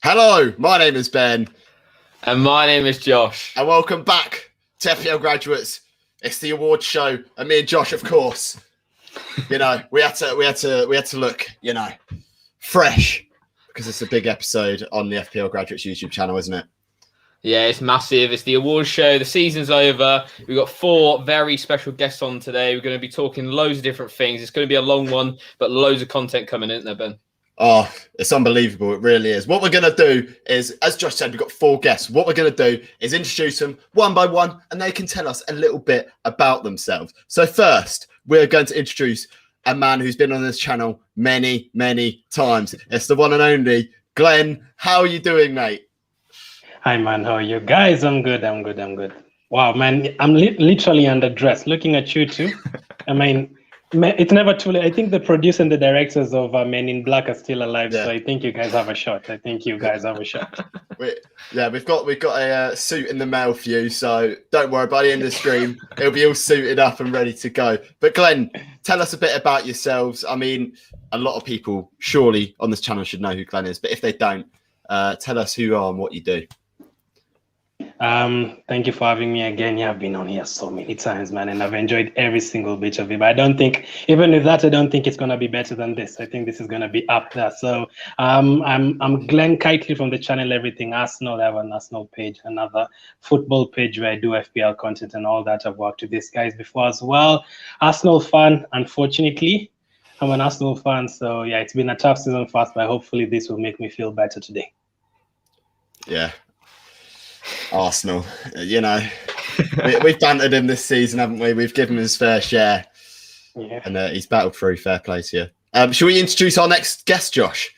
Hello, my name is Ben. And my name is Josh. And welcome back to FPL Graduates. It's the awards show, and me and Josh, of course. We had to look, fresh, because it's a big episode on the FPL Graduates YouTube channel, isn't it? Yeah, it's massive. It's the awards show. The season's over. We've got 4 very special guests on today. We're going to be talking loads of different things. It's going to be a long one, but loads of content coming in there, Ben. Oh, it's unbelievable. It really is. What we're going to do is, as Josh said, we've got 4 guests. What we're going to do is introduce them one by one, and they can tell us a little bit about themselves. So first, we're going to introduce a man who's been on this channel many, many times. It's the one and only Glen. How are you doing, mate? Hi, man. How are you guys? I'm good. Wow, man. I'm literally underdressed. Looking at you too. I mean, it's never too late. I think the producer and the directors of Men in Black are still alive, so I think you guys have a shot. We've got a suit in the mail for you, so don't worry. By the end of the stream, it'll be all suited up and ready to go. But Glen, tell us a bit about yourselves. I mean, a lot of people surely on this channel should know who Glen is, but if they don't, tell us who you are and what you do. Thank you for having me again. Yeah, I've been on here so many times, man, and I've enjoyed every single bit of it. But I don't think, even with that, I don't think it's gonna be better than this. I think this is gonna be up there. So I'm Glen Kightley from the channel Everything Arsenal. I have an Arsenal page, another football page where I do FPL content and all that. I've worked with these guys before as well. Arsenal fan, unfortunately. I'm an Arsenal fan, so yeah, it's been a tough season for us, but hopefully this will make me feel better today. Yeah. Arsenal, we've bantered him this season, haven't we? We've given him his fair share, and he's battled through. Fair play to you. Shall we introduce our next guest, Josh?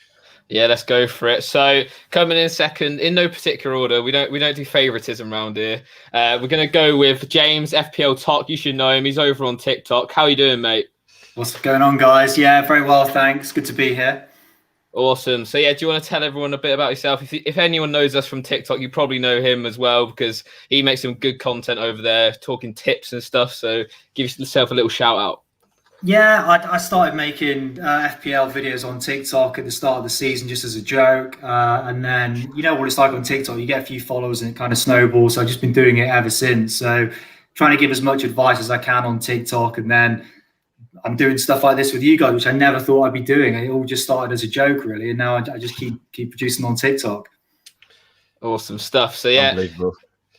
Yeah, let's go for it. So coming in second, in no particular order. We don't do favoritism around here. We're gonna go with James, FPLTok. You should know him. He's over on TikTok. How are you doing, mate? What's going on, guys? Yeah, very well, thanks. Good to be here. Awesome. So yeah, do you want to tell everyone a bit about yourself? If anyone knows us from TikTok, you probably know him as well because he makes some good content over there, talking tips and stuff. So give yourself a little shout out. Yeah, I started making FPL videos on TikTok at the start of the season just as a joke. And then, you know what it's like on TikTok, you get a few followers and it kind of snowballs. So I've just been doing it ever since. So trying to give as much advice as I can on TikTok, and then I'm doing stuff like this with you guys, which I never thought I'd be doing. It all just started as a joke, really, and now I just keep producing on TikTok. Awesome stuff. So yeah,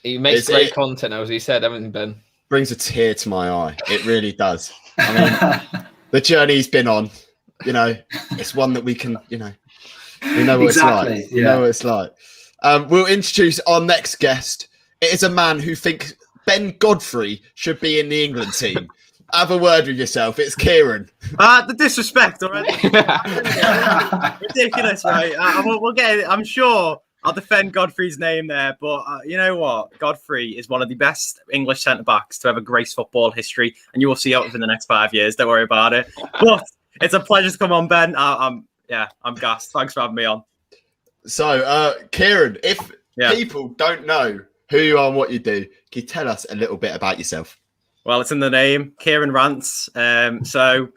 he makes great content, as he said, haven't you, Ben? Brings a tear to my eye. It really does. I mean, the journey he's been on, it's one that we can, we know what exactly. It's like. We know what it's like. We'll introduce our next guest. It is a man who thinks Ben Godfrey should be in the England team. Have a word with yourself. It's Kieran. The disrespect already. Ridiculous, right? We'll get it. I'm sure I'll defend Godfrey's name there, but you know what? Godfrey is one of the best English centre-backs to ever grace football history, and you will see out within the next 5 years. Don't worry about it. But it's a pleasure to come on, Ben. I'm gassed. Thanks for having me on. So, Kieran, if people don't know who you are and what you do, can you tell us a little bit about yourself? Well, it's in the name, Kieran Rants. So,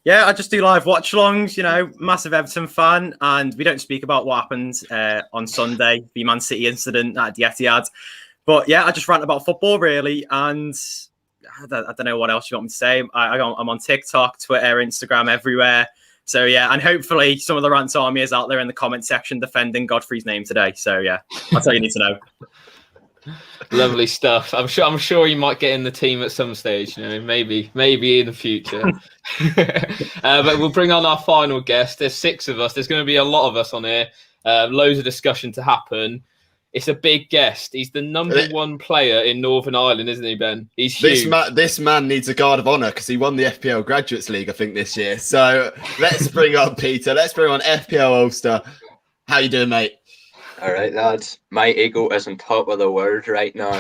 I just do live watch-alongs, massive Everton fan. And we don't speak about what happened on Sunday, the Man City incident at the Etihad. But, I just rant about football, really. And I don't know what else you want me to say. I'm on TikTok, Twitter, Instagram, everywhere. So, and hopefully some of the Rants Army is out there in the comment section defending Godfrey's name today. So, that's all you need to know. Lovely stuff. I'm sure you might get in the team at some stage, maybe in the future. But we'll bring on our final guest. There's 6 of us. There's going to be a lot of us on here. Loads of discussion to happen. It's a big guest. He's the number 1 player in Northern Ireland, isn't he, Ben? He's huge. This man needs a guard of honour because he won the FPL Graduates League, I think, this year. So let's bring on Peter. Let's bring on FPL Ulster. How you doing, mate? All right, lads. My ego is on top of the world right now.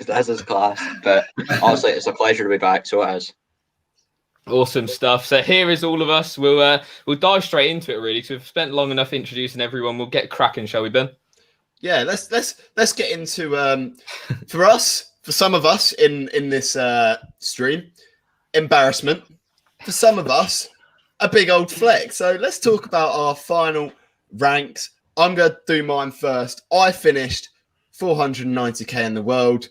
This is class. But honestly, it's a pleasure to be back, so it is. Awesome stuff. So here is all of us. We'll dive straight into it, really, because we've spent long enough introducing everyone. We'll get cracking, shall we, Ben? Yeah, let's get into for some of us in this stream, embarrassment. For some of us, a big old flex. So let's talk about our final ranks. I'm going to do mine first. I finished 490k in the world.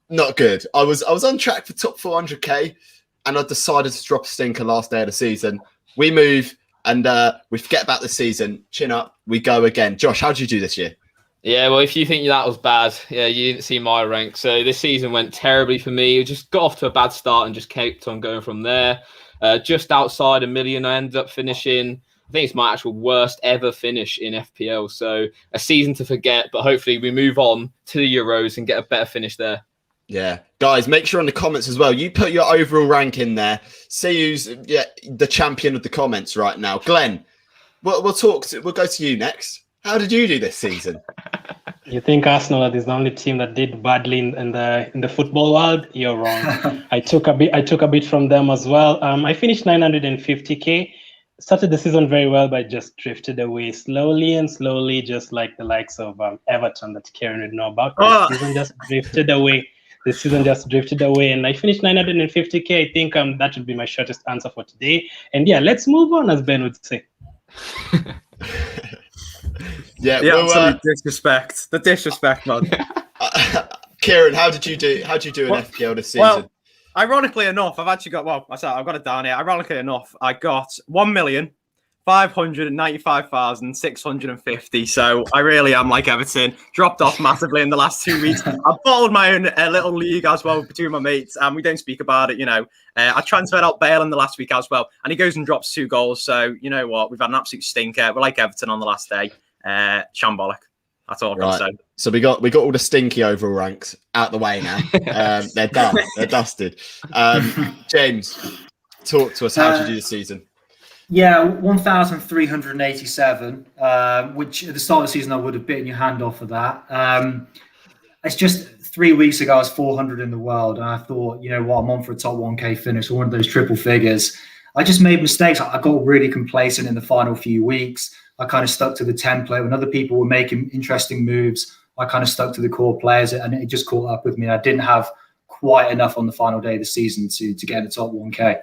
Not good. I was on track for top 400k, and I decided to drop a stinker last day of the season. We move and we forget about the season. Chin up, we go again. Josh, how did you do this year? Yeah, well, if you think that was bad, yeah, you didn't see my rank. So this season went terribly for me. We just got off to a bad start and just kept on going from there. Just outside 1 million, I ended up finishing. I think it's my actual worst ever finish in FPL. So a season to forget, but hopefully we move on to the Euros and get a better finish there. Yeah, guys, make sure in the comments as well. You put your overall rank in there. See who's the champion of the comments right now. Glenn, we'll go to you next. How did you do this season? You think Arsenal is the only team that did badly in the football world? You're wrong. I took a bit from them as well. I finished 950k. Started the season very well, but just drifted away slowly, just like the likes of Everton that Kieran would know about. The season just drifted away. And I finished 950k. I think that would be my shortest answer for today. And yeah, let's move on, as Ben would say. Absolute disrespect. The disrespect, man. Kieran, how did you do in FPL this season? Well, ironically enough, I've got it down here. Ironically enough, I got 1,595,650. So I really am like Everton. Dropped off massively in the last 2 weeks. I bottled my own little league as well between my mates, and we don't speak about it. I transferred out Bale in the last week as well, and he goes and drops 2 goals. So you know what? We've had an absolute stinker. We're like Everton on the last day. Shambolic. That's all I can say. So we got all the stinky overall ranks out the way now. They're done. They're dusted. James, talk to us. How did you do this season? Yeah, 1,387, which at the start of the season I would have bitten your hand off of that. It's just 3 weeks ago I was 400 in the world, and I thought, you know what, I'm on for a top 1k finish, one of those triple figures. I just made mistakes. I got really complacent in the final few weeks. I kind of stuck to the template. When other people were making interesting moves, I kind of stuck to the core players, and it just caught up with me. I didn't have quite enough on the final day of the season to get in the top 1k.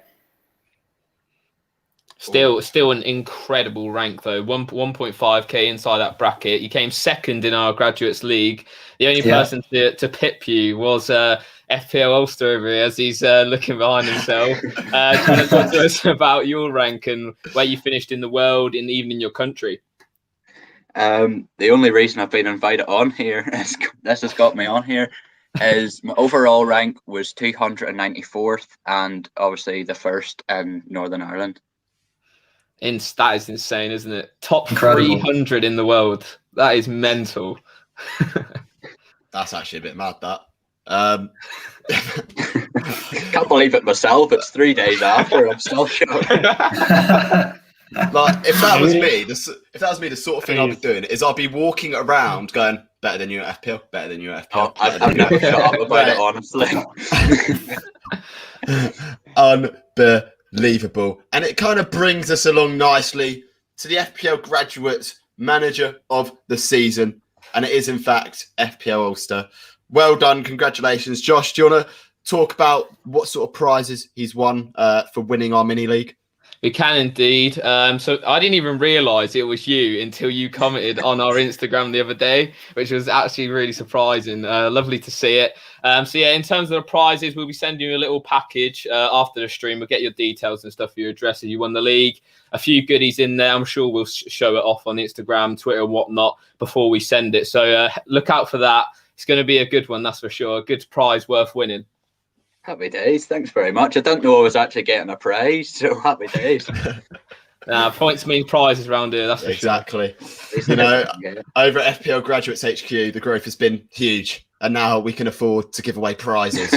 Still an incredible rank though. 1.5k inside that bracket. You came second in our graduates league. The only person to pip you was FPL Ulster over here, as he's looking behind himself. Trying to talk to us about your rank and where you finished in the world and even in your country. The only reason I've been invited on here is this has got me on here. Is my overall rank was 294th, and obviously the first in Northern Ireland. That is insane, isn't it? Top Incredible. 300 in the world. That is mental. That's actually a bit mad, that. Can't believe it myself. It's 3 days after. I'm still shocked. Like, if that was me, the sort of thing I'd be doing is I'd be walking around going, better than you at FPL, better than you at FPL. I've never shut up about it, honestly. Unbelievable. And it kind of brings us along nicely to the FPL Graduates Manager of the Season. And it is, in fact, FPL Ulster. Well done. Congratulations. Josh, do you want to talk about what sort of prizes he's won for winning our mini league? We can indeed. So I didn't even realise it was you until you commented on our Instagram the other day, which was actually really surprising. Lovely to see it. So yeah, in terms of the prizes, we'll be sending you a little package after the stream. We'll get your details and stuff for your address if you won the league. A few goodies in there. I'm sure we'll show it off on Instagram, Twitter and whatnot before we send it. So look out for that. It's going to be a good one, that's for sure. A good prize worth winning. Happy days. Thanks very much. I didn't know I was actually getting a prize, so happy days. Points mean prizes around here, that's for exactly. Sure. Over at FPL Graduates HQ, the growth has been huge, and now we can afford to give away prizes.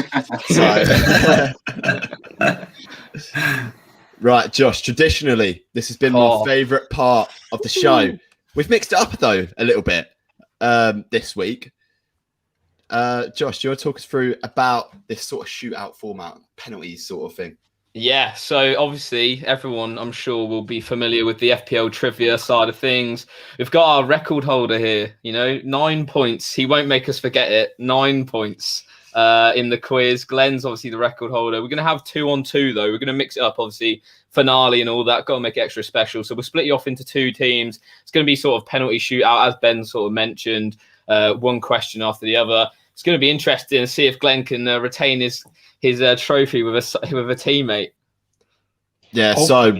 Right, Josh, traditionally, this has been my favourite part of the show. We've mixed it up, though, a little bit this week. Josh, do you want to talk us through about this sort of shootout format, penalties sort of thing? Yeah, so obviously everyone, I'm sure, will be familiar with the FPL Trivia side of things. We've got our record holder here, 9 points. He won't make us forget it. 9 points. in the quiz. Glenn's obviously the record holder. We're going to have 2-on-2 though. We're going to mix it up, obviously, finale and all that. Got to make it extra special. So we'll split you off into 2 teams. It's going to be sort of penalty shootout, as Ben sort of mentioned. One question after the other. It's going to be interesting to see if Glenn can retain his trophy with a teammate. Yeah. So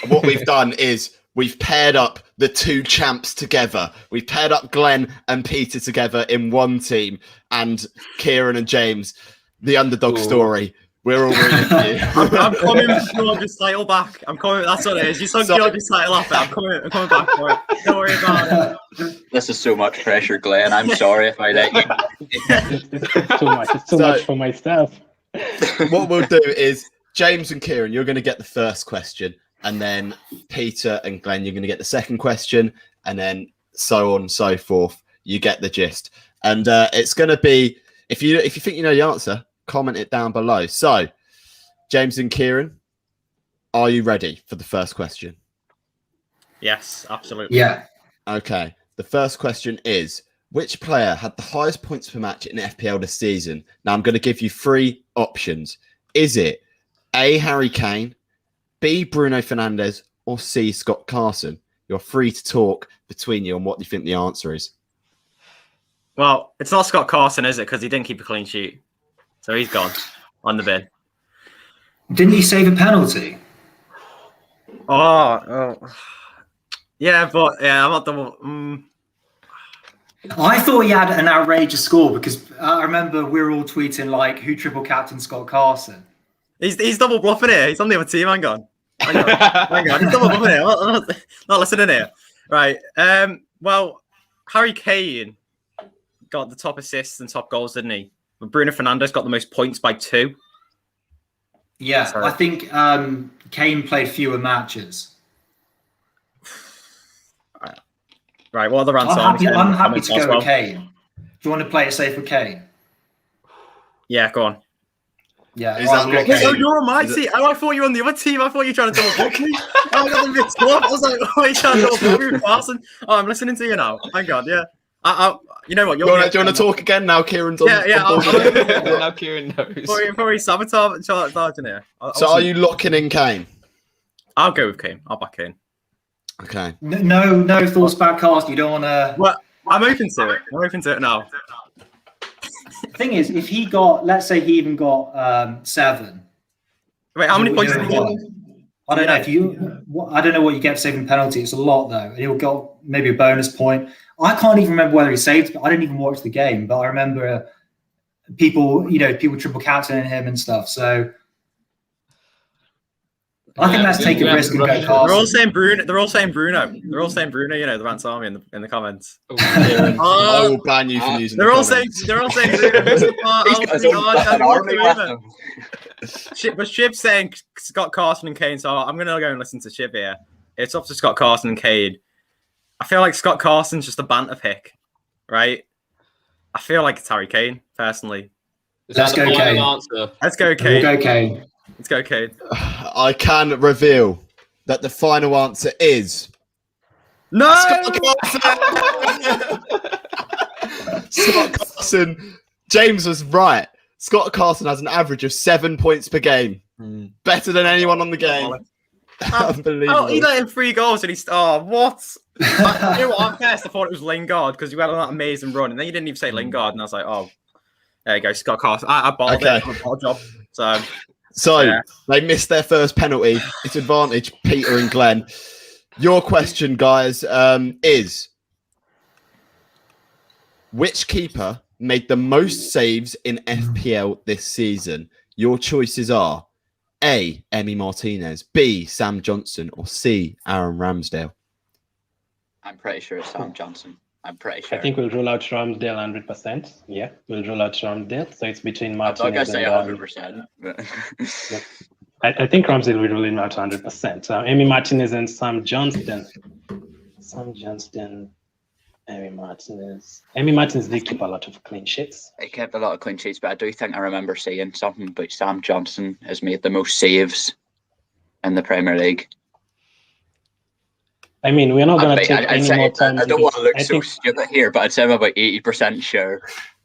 what we've done is we've paired up the 2 champs together. We've paired up Glenn and Peter together in one team, and Kieran and James, the underdog story. We're all rooting for you. I'm coming with George's title back. I'm coming. That's what it is. You saw George's title off. I'm coming back for it. Don't worry about it. This is so much pressure, Glenn. I'm sorry if I let you. It's too much. It's too much for myself. What we'll do is, James and Kieran, you're going to get the first question, and then Peter and Glenn, you're going to get the second question, and then so on and so forth. You get the gist. And it's going to be, if you think you know the answer, comment it down below. So, James and Kieran, are you ready for the first question? Yes, absolutely. Yeah. Okay. The first question is, which player had the highest points per match in FPL this season? Now, I'm going to give you 3 options. Is it A, Harry Kane, B, Bruno Fernandes, or C, Scott Carson? You're free to talk between you on what you think the answer is. Well, it's not Scott Carson, is it? Because he didn't keep a clean sheet. So he's gone on the bin. Didn't he save a penalty? Oh. Yeah, but yeah, I'm not the. I thought he had an outrageous score because I remember we were all tweeting like, who triple captain Scott Carson? He's double bluffing here. He's on the other team. Hang on. He's double bluffing here. I'm not listening here. Right. Well, Harry Kane got the top assists and top goals, didn't he? But Bruno Fernandes got the most points by 2. Yeah, Sorry. I think Kane played fewer matches. Right, what are the rants? I'm happy to go with Kane. Do you want to play it safe with Kane? Yeah, go on. Yeah. Is that what Wait, Kane- you're on my team. Oh, I thought you were on the other team. I thought you were trying to double book me. I got them mixed up. I was like, oh, you're trying to double book me with Carson. Oh, I'm listening to you now. Thank God, yeah. You know what? Do you want to talk again now, Kieran's on? Yeah. Now Kieran knows. Probably sabotaging here. So are you locking in Kane? I'll go with Kane. I'll back Kane. Okay. No thoughts about Carson. You don't want to. Well, I'm open to it. I'm open to it now. The thing is, if he got, let's say he even got 7. Wait, how many points did he get? I don't know I don't know what you get for saving a penalty. It's a lot though. He'll get maybe a bonus point. I can't even remember whether he saved. I didn't even watch the game, but I remember people triple captaining him and stuff. So I think let's take a risk and go Carson. They're all saying Bruno. They're all saying Bruno. You know, the Rants Army in the comments. I will ban you from using. They're all saying Bruno. But Shiv's saying Scott Carson and Kane. So I'm gonna go and listen to Shiv here. It's up to Scott Carson and Kane. I feel like Scott Carson's just a banter pick, right? I feel like it's Harry Kane, personally. Let's go Kane. Let's go Kane. We'll go Kane. Let's go Kane. I can reveal that the final answer is no. Scott Carson. James was right. Scott Carson has an average of 7 points per game. Better than anyone on the game. Unbelievable. Oh, he let in 3 goals and what? You know what? At first, I thought it was Lingard because you had that amazing run, and then you didn't even say Lingard, and I was like, oh, there you go, Scott Carson. I balled it. I balled job. So yeah. They missed their first penalty. It's advantage, Peter and Glenn. Your question, guys, is which keeper made the most saves in FPL this season? Your choices are A, Emmy Martinez, B, Sam Johnson, or C, Aaron Ramsdale. I'm pretty sure it's Sam Johnson. I'm pretty sure. I think we'll rule out Ramsdale 100%. Yeah, we'll rule out Ramsdale. So it's between Martinez and... I'm not going to say 100%. But... I think Ramsdale will rule him out 100%. Emmy Martinez and Sam Johnston. Emmy Martinez. Emmy Martinez did keep a lot of clean sheets. He kept a lot of clean sheets, but I do think I remember saying something about Sam Johnson has made the most saves in the Premier League. I mean, we're not going to take any more time. I don't want to look so stupid here, but I'd say I'm about 80% sure.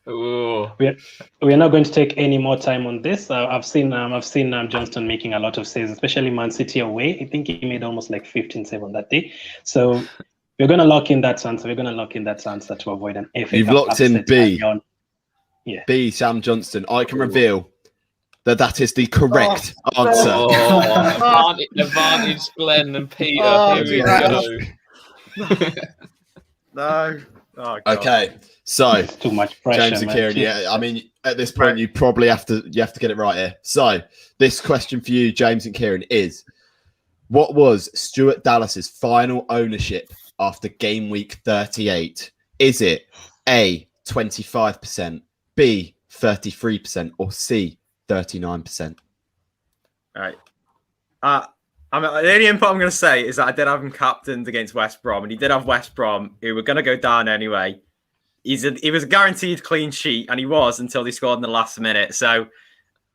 Ooh. We are not going to take any more time on this. I've seen Johnston making a lot of saves, especially Man City away. I think he made almost like 15 saves on that day. So we're going to lock in that answer. We're going to lock in that answer to avoid an FA. You've locked in B. Yeah. B, Sam Johnston. I can reveal that is the correct answer. Advantage Glenn and Peter. Oh, Here we go. No. Oh, God. Okay, so Too much pressure, James and man. Kieran, yeah, I mean, at this point, you probably have to get it right here. So, this question for you, James and Kieran, is: what was Stuart Dallas's final ownership after game week 38? Is it A, 25%, B, 33%, or C, 39%? All right. The only input I'm going to say is that I did have him captained against West Brom, and he did have West Brom, who were going to go down anyway. He was a guaranteed clean sheet, and he was until they scored in the last minute. So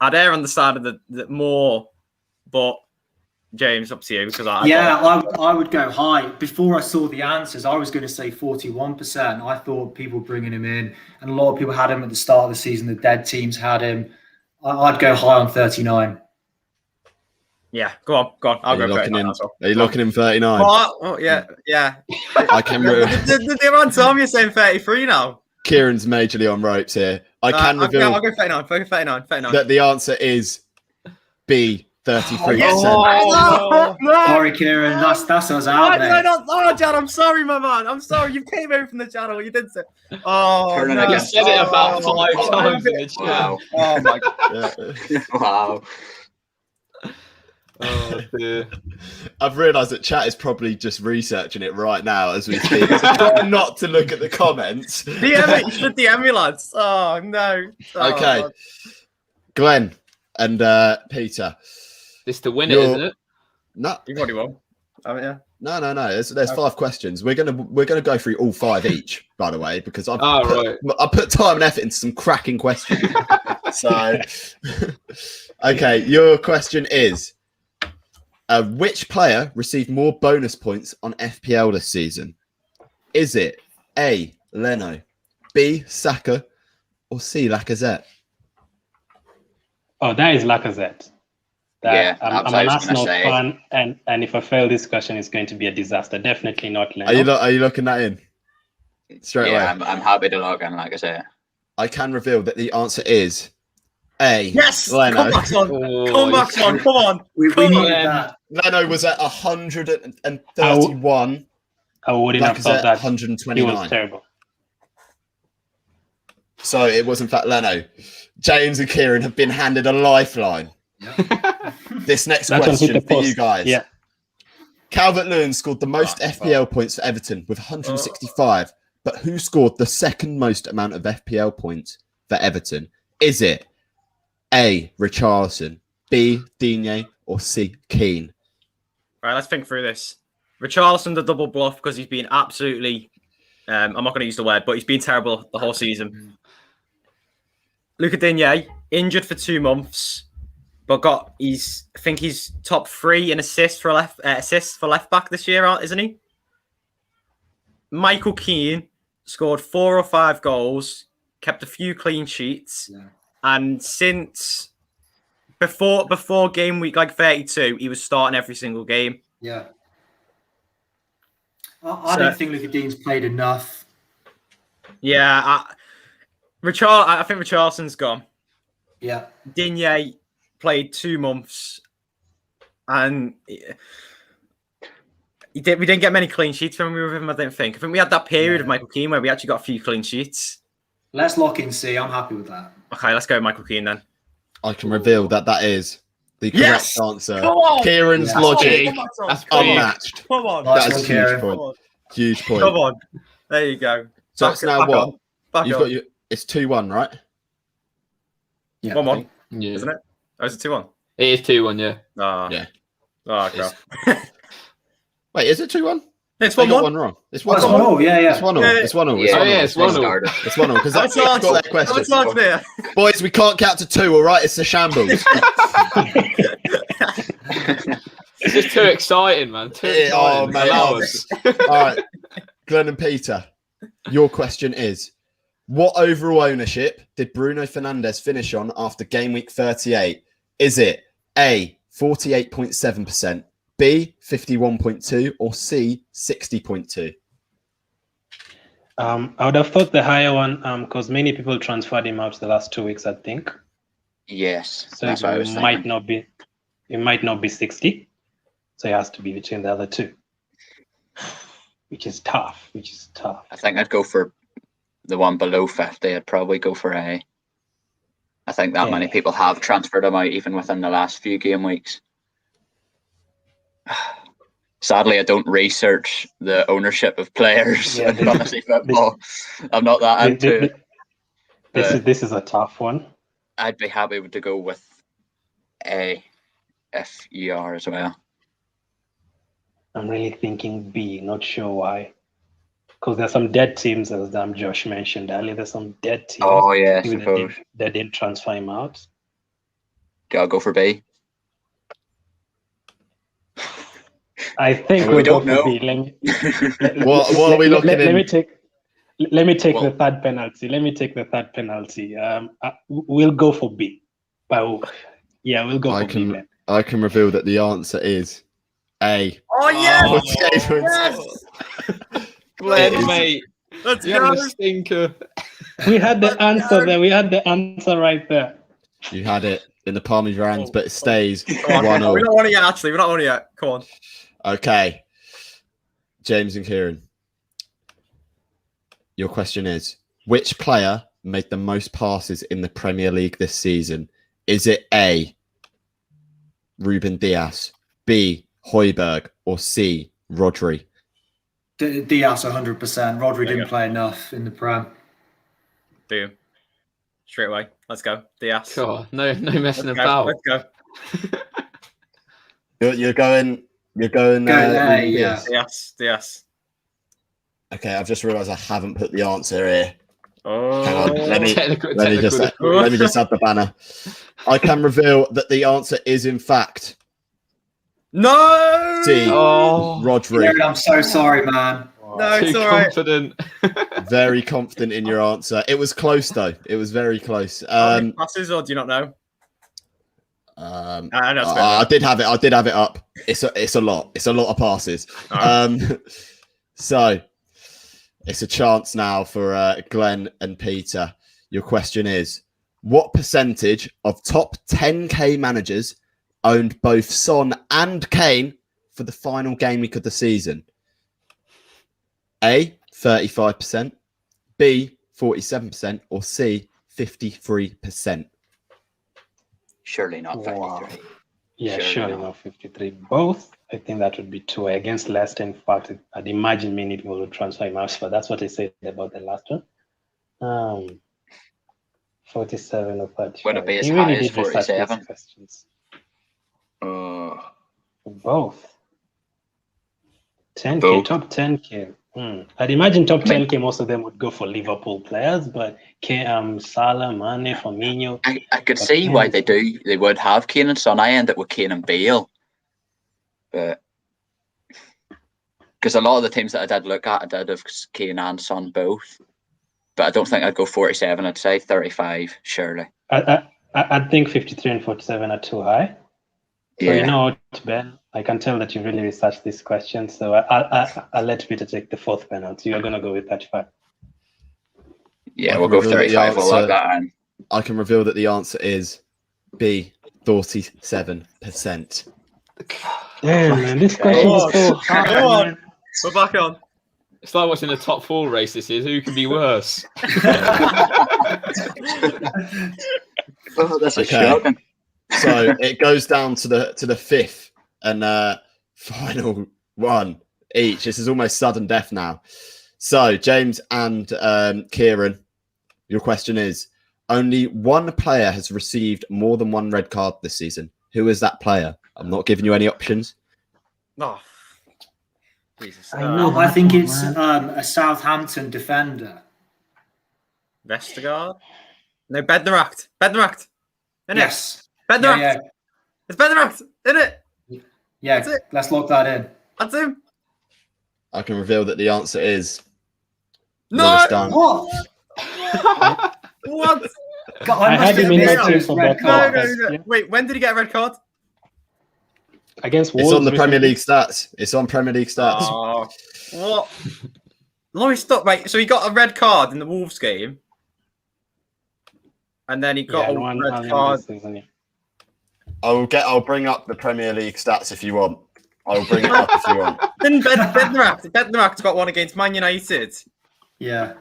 I'd err on the side of the more, but James, up to you. Because I would go high. Before I saw the answers, I was going to say 41%. I thought people bringing him in, and a lot of people had him at the start of the season. The dead teams had him. I'd go high on 39. Yeah, go on. I'll go 39. Are you locking in 39? Oh, yeah. I can. The man told me you're saying 33 now. Kieran's majorly on ropes here. I can reveal. I'll go 39. 39. That the answer is B, 33%. No. Sorry, Kieran. That's us out there. Jan, I'm sorry, my man. I'm sorry. You came over from the channel. You did say. Oh, Turning no. against You said it about 5 times in the chat. Wow. Oh, my God. Yeah. Wow. Oh, dear. I've realised that chat is probably just researching it right now as we speak. So try not to look at the comments. DM it. You should DM me, lads. Oh, no. Oh, Okay. God. Glenn and Peter. This to win it, isn't it? No, You've already won. Haven't you? no. There's 5 questions. We're gonna go through all 5 each, by the way, because I put time and effort into some cracking questions. So, okay, your question is: which player received more bonus points on FPL this season? Is it A, Leno, B, Saka, or C, Lacazette? Oh, that is Lacazette. Yeah, I'm an Arsenal fan, and if I fail this question, it's going to be a disaster. Definitely not Leno. Are you looking that in straight away? I'm happy to log in, like I say. I can reveal that the answer is A. Yes. Leno. Come back on. Come on. We Come needed on. that. Leno was at 131. I wouldn't have Lacazette thought that. He 129. was terrible. So it was in fact Leno. James and Kieran have been handed a lifeline. This next That one hit question the for post. you guys. Yeah. Calvert-Lewin scored the most FPL points for Everton with 165, but who scored the second most amount of FPL points for Everton? Is it A, Richarlison, B, Digne, or C, Kane? Right, let's think through this. Richarlison, the double bluff, because he's been absolutely, I'm not going to use the word, but he's been terrible the whole season. Luca Digne, injured for 2 months, but I think he's top 3 in assists for left back this year, isn't he? Michael Keane scored 4 or 5 goals, kept a few clean sheets, and since before game week like 32, he was starting every single game. Yeah. I don't think Luka Dean's played enough. Yeah, I think Richarlison's gone. Yeah. Digne played 2 months, and we didn't get many clean sheets when we were with him. I think we had that period of Michael Keane where we actually got a few clean sheets. Let's lock in C. I'm happy with that. Okay, let's go with Michael Keane then. I can reveal that is the correct answer. Come on! Kieran's logic That's unmatched. Come on. That is Nice a one, huge Kieran. point. Huge point. Come on. There you go. So it's now what? Back You've on. got your. It's 2-1, right? Yeah. 1-1, Yeah. isn't it? Oh, is it 2-1? It is 2-1, yeah. Oh. Yeah. Oh, crap. Wait, is it 2-1? It's I got 1-1. one wrong. It's That's 1-1. one all. Yeah. It's 1-0. It's 1-0. It's Yeah, 1-0. it's 1-0. Started. It's 1-0 because that's That's got that question. That's large there. Boys, we can't count to 2, all right? It's a shambles. It's just too exciting, man. Too exciting. Oh, mate. Allow us. All right. Glenn and Peter, your question is, What overall ownership did Bruno Fernandes finish on after game week 38? Is it A, 48.7%, B, 51.2, or C, 60.2? I would have thought the higher one, because many people transferred him out the last 2 weeks, I think. Yes, So that's what I was it might thinking. not be 60. So it has to be between the other two. Which is tough. I think I'd go for the one below 50. I'd probably go for A. I think that many people have transferred him out even within the last few game weeks. Sadly, I don't research the ownership of players in fantasy football. I'm not that into it. This is a tough one. I'd be happy to go with A if you are as well. I'm really thinking B, not sure why. Because there's some dead teams, as Josh mentioned earlier. There's some dead teams. Oh, yeah, I suppose. That didn't transfer him out. I'll go for B. I think we don't know. B. What are we looking in? Let me take the third penalty. We'll go for B. But yeah, we'll go for B. Man. I can reveal that the answer is A. Oh, yeah! Yes! Glenn, mate. Let's You have a stinker. We had the answer there. We had the answer right there. You had it in the palm of your hands, but it stays 1-0. We're not on it yet, actually. We're not on it yet. Come on. Okay. James and Kieran. Your question is, which player made the most passes in the Premier League this season? Is it A, Ruben Dias, B, Højbjerg, or C, Rodri? Dias 100%. Rodri didn't play enough in the Prem. Boom. Straight away. Let's go. Dias. God, no messing about. Let's go. You're going. A, yeah. Dias. Okay, I've just realised I haven't put the answer here. Oh. Hang on. Let me just Technical. add the banner. I can reveal that the answer is in fact No! C. Oh. Rodri. Kieran, I'm so sorry, man. No, it's Too all right. confident. Very confident in your answer. It was close though. It was very close. How many passes, or do you not know? I did have it up. It's a lot. It's a lot of passes. Right. So it's a chance now for Glenn and Peter. Your question is, what percentage of top 10k managers owned both Son and Kane for the final game week of the season? A, 35%, B, 47%, or C, 53%? Surely not 53. Wow. Yeah, surely not 53. Both. I think that would be 2 against Leicester. In fact, I'd imagine Minute will transfer him out, but that's what I said about the last one. 47 or 35. Would it be as He high really as did research 47? these questions. Both. Both. 10k, top 10k. I'd imagine top 10k, most of them would go for Liverpool players, but Salah, Mane, Firmino. I could see why they would have Kane and Son. I end up with Kane and Bale. But because a lot of the teams that I did look at, I did have Kane and Son both. But I don't think I'd go 47. I'd say 35, surely. I think 53 and 47 are too high. So Yeah. you know what, Ben? I can tell that you really researched this question. So I'll let Peter take the fourth penalty. You're going to go with 35. Yeah, we'll go 35. We'll lock that in. I can reveal that the answer is B, 47%. Damn, man, this question is so hard. Man. We're back on. It's like watching a top 4 race this is. Who can be worse? Oh, that's Okay. shocking. So it goes down to the fifth and final one each. This is almost sudden death now. So James and Kieran, your question is: only one player has received more than one red card this season. Who is that player? I'm not giving you any options. Oh, Jesus. I know. I think it's a Southampton defender. Vestergaard? No, Bednaracht. Bednaracht. Yes. Bednaracht. Yeah. It's Bednaracht, isn't it? Yeah, That's it. let's lock that in. That's him. I can reveal that the answer is No! Lewis Dunk. What? What? God, I had must him in admit my team those for red both No, cards. cards. no. Yeah. Wait, when did he get a red card? Against It's Wolves on the Premier recently. League stats. It's on Premier League stats. Oh, what? Laurie, stop, mate. So he got a red card in the Wolves game, and then he got Yeah, a one red card. this season, yeah. I'll bring up the Premier League stats if you want. I'll bring it up if you want. Then Bednarak's got one against Man United. Yeah.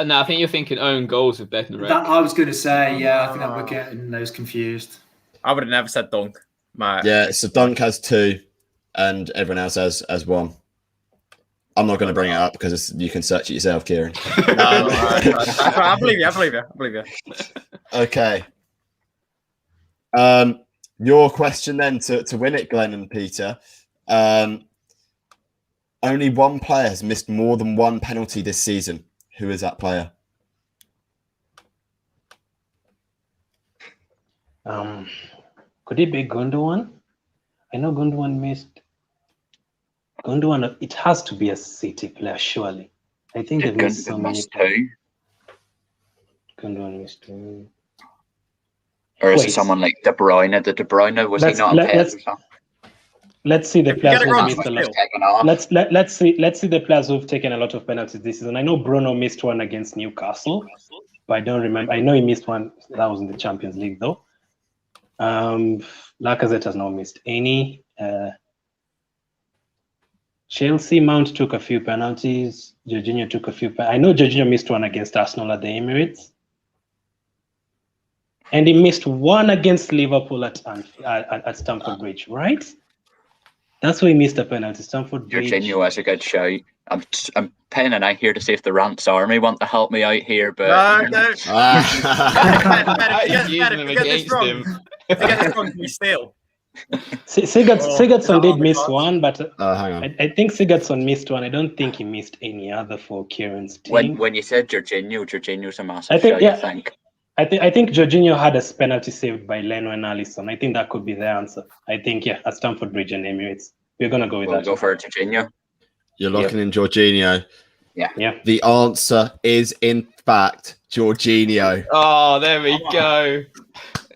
No, I think you're thinking own goals with Bednarek. That I was going to say, yeah, I think that we're getting those confused. I would have never said Dunk. Mate. Yeah, so Dunk has 2, and everyone else has 1. I'm not going to bring it up because you can search it yourself, Kieran. No, I believe you. Okay. Your question then to win it, Glenn and Peter. Only one player has missed more than one penalty this season. Who is that player? Could it be Gundogan? I know Gundogan missed. Gundogan, it has to be a City player, surely. I think they've missed so many. 2. Gundogan missed 2. Or is Wait. it someone like De Bruyne? The De Bruyne, was he Let's- not a let- pet let's- or something? Let's see the Get players it who've wrong, missed a lot. still. Taken off. Let's see the players who've taken a lot of penalties this season. I know Bruno missed one against Newcastle, but I don't remember. I know he missed one. That was in the Champions League, though. Lacazette has not missed any. Chelsea, Mount took a few penalties. Jorginho took a few. I know Jorginho missed one against Arsenal at the Emirates. And he missed one against Liverpool at Stamford Bridge, right? That's where he missed a penalty, Stamford Bridge. Jorginho has a good shout. I'm penning an eye here to see if the Rants Army want to help me out here, but No. He's using them against him. If you get this wrong, we steal. Sigurdsson did miss cards. one, but Hang on. I think Sigurdsson missed one. I don't think he missed any other for Kieran's team. when you said Jorginho's a massive I think- shout, yeah. I think. I think Jorginho had a penalty saved by Leno and Alisson. I think that could be the answer. I think, yeah, at Stamford Bridge and Emirates. We're going to go with We'll that. go for Jorginho. You're locking in Jorginho. Yeah. The answer is, in fact, Jorginho. Oh, there we go.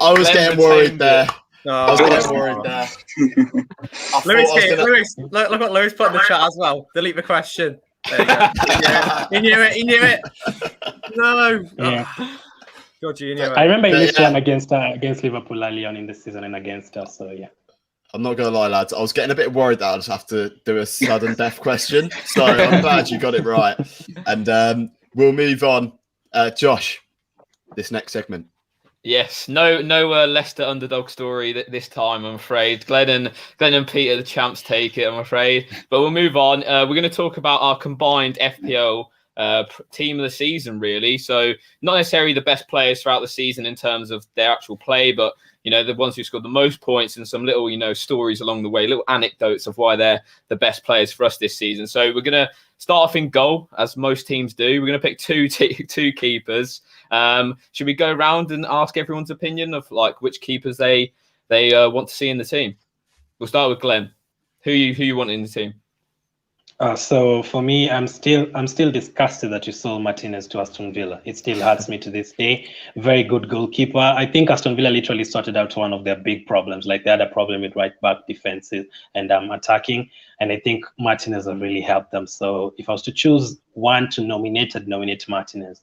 I was Glenn getting worried retained there. I was No. getting worried there. I Lewis, thought I was gonna- Lewis, look what Lewis put in the chat as well. Delete the question. There you go. He knew it. No. Yeah. Jorginho. I remember he Yeah, missed yeah. one against Liverpool early on in the season and against us. So, yeah. I'm not going to lie, lads. I was getting a bit worried that I'd just have to do a sudden death question. So I'm glad you got it right. And we'll move on. Josh, this next segment. Yes, no Leicester underdog story this time, I'm afraid. Glenn and Peter, the champs, take it, I'm afraid. But we'll move on. We're going to talk about our combined FPL team of the season, really. So not necessarily the best players throughout the season in terms of their actual play, but the ones who scored the most points and some little stories along the way, little anecdotes of why they're the best players for us this season. So we're going to start off in goal, as most teams do. We're going to pick two keepers. Should we go around and ask everyone's opinion of which keepers they want to see in the team? We'll start with Glenn. Who you want in the team? So for me, I'm still disgusted that you sold Martinez to Aston Villa. It still hurts me to this day. Very good goalkeeper. I think Aston Villa literally sorted out one of their big problems. They had a problem with right back defenses and attacking. And I think Martinez has really helped them. So if I was to choose one to nominate, I'd nominate Martinez.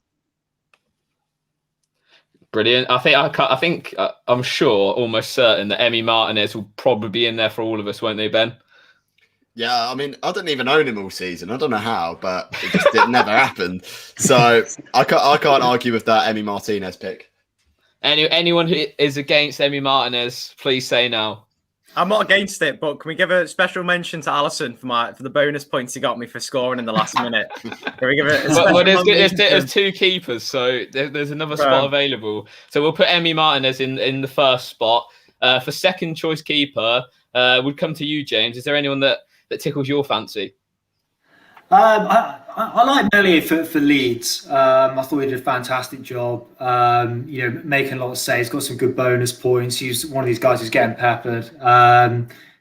Brilliant. I'm sure, almost certain that Emmy Martinez will probably be in there for all of us, won't they, Ben? Yeah, I mean, I didn't even own him all season. I don't know how, but it never happened. So I can't argue with that Emmy Martinez pick. Anyone who is against Emmy Martinez, please say now. I'm not against it, but can we give a special mention to Alisson for the bonus points he got me for scoring in the last minute? Can we give it? There's two keepers, so there's another spot available. So we'll put Emmy Martinez in the first spot. For second choice keeper, would come to you, James. Is there anyone that tickles your fancy? I like Meslier for Leeds. I thought he did a fantastic job. Making a lot of saves, got some good bonus points. He's one of these guys who's getting peppered.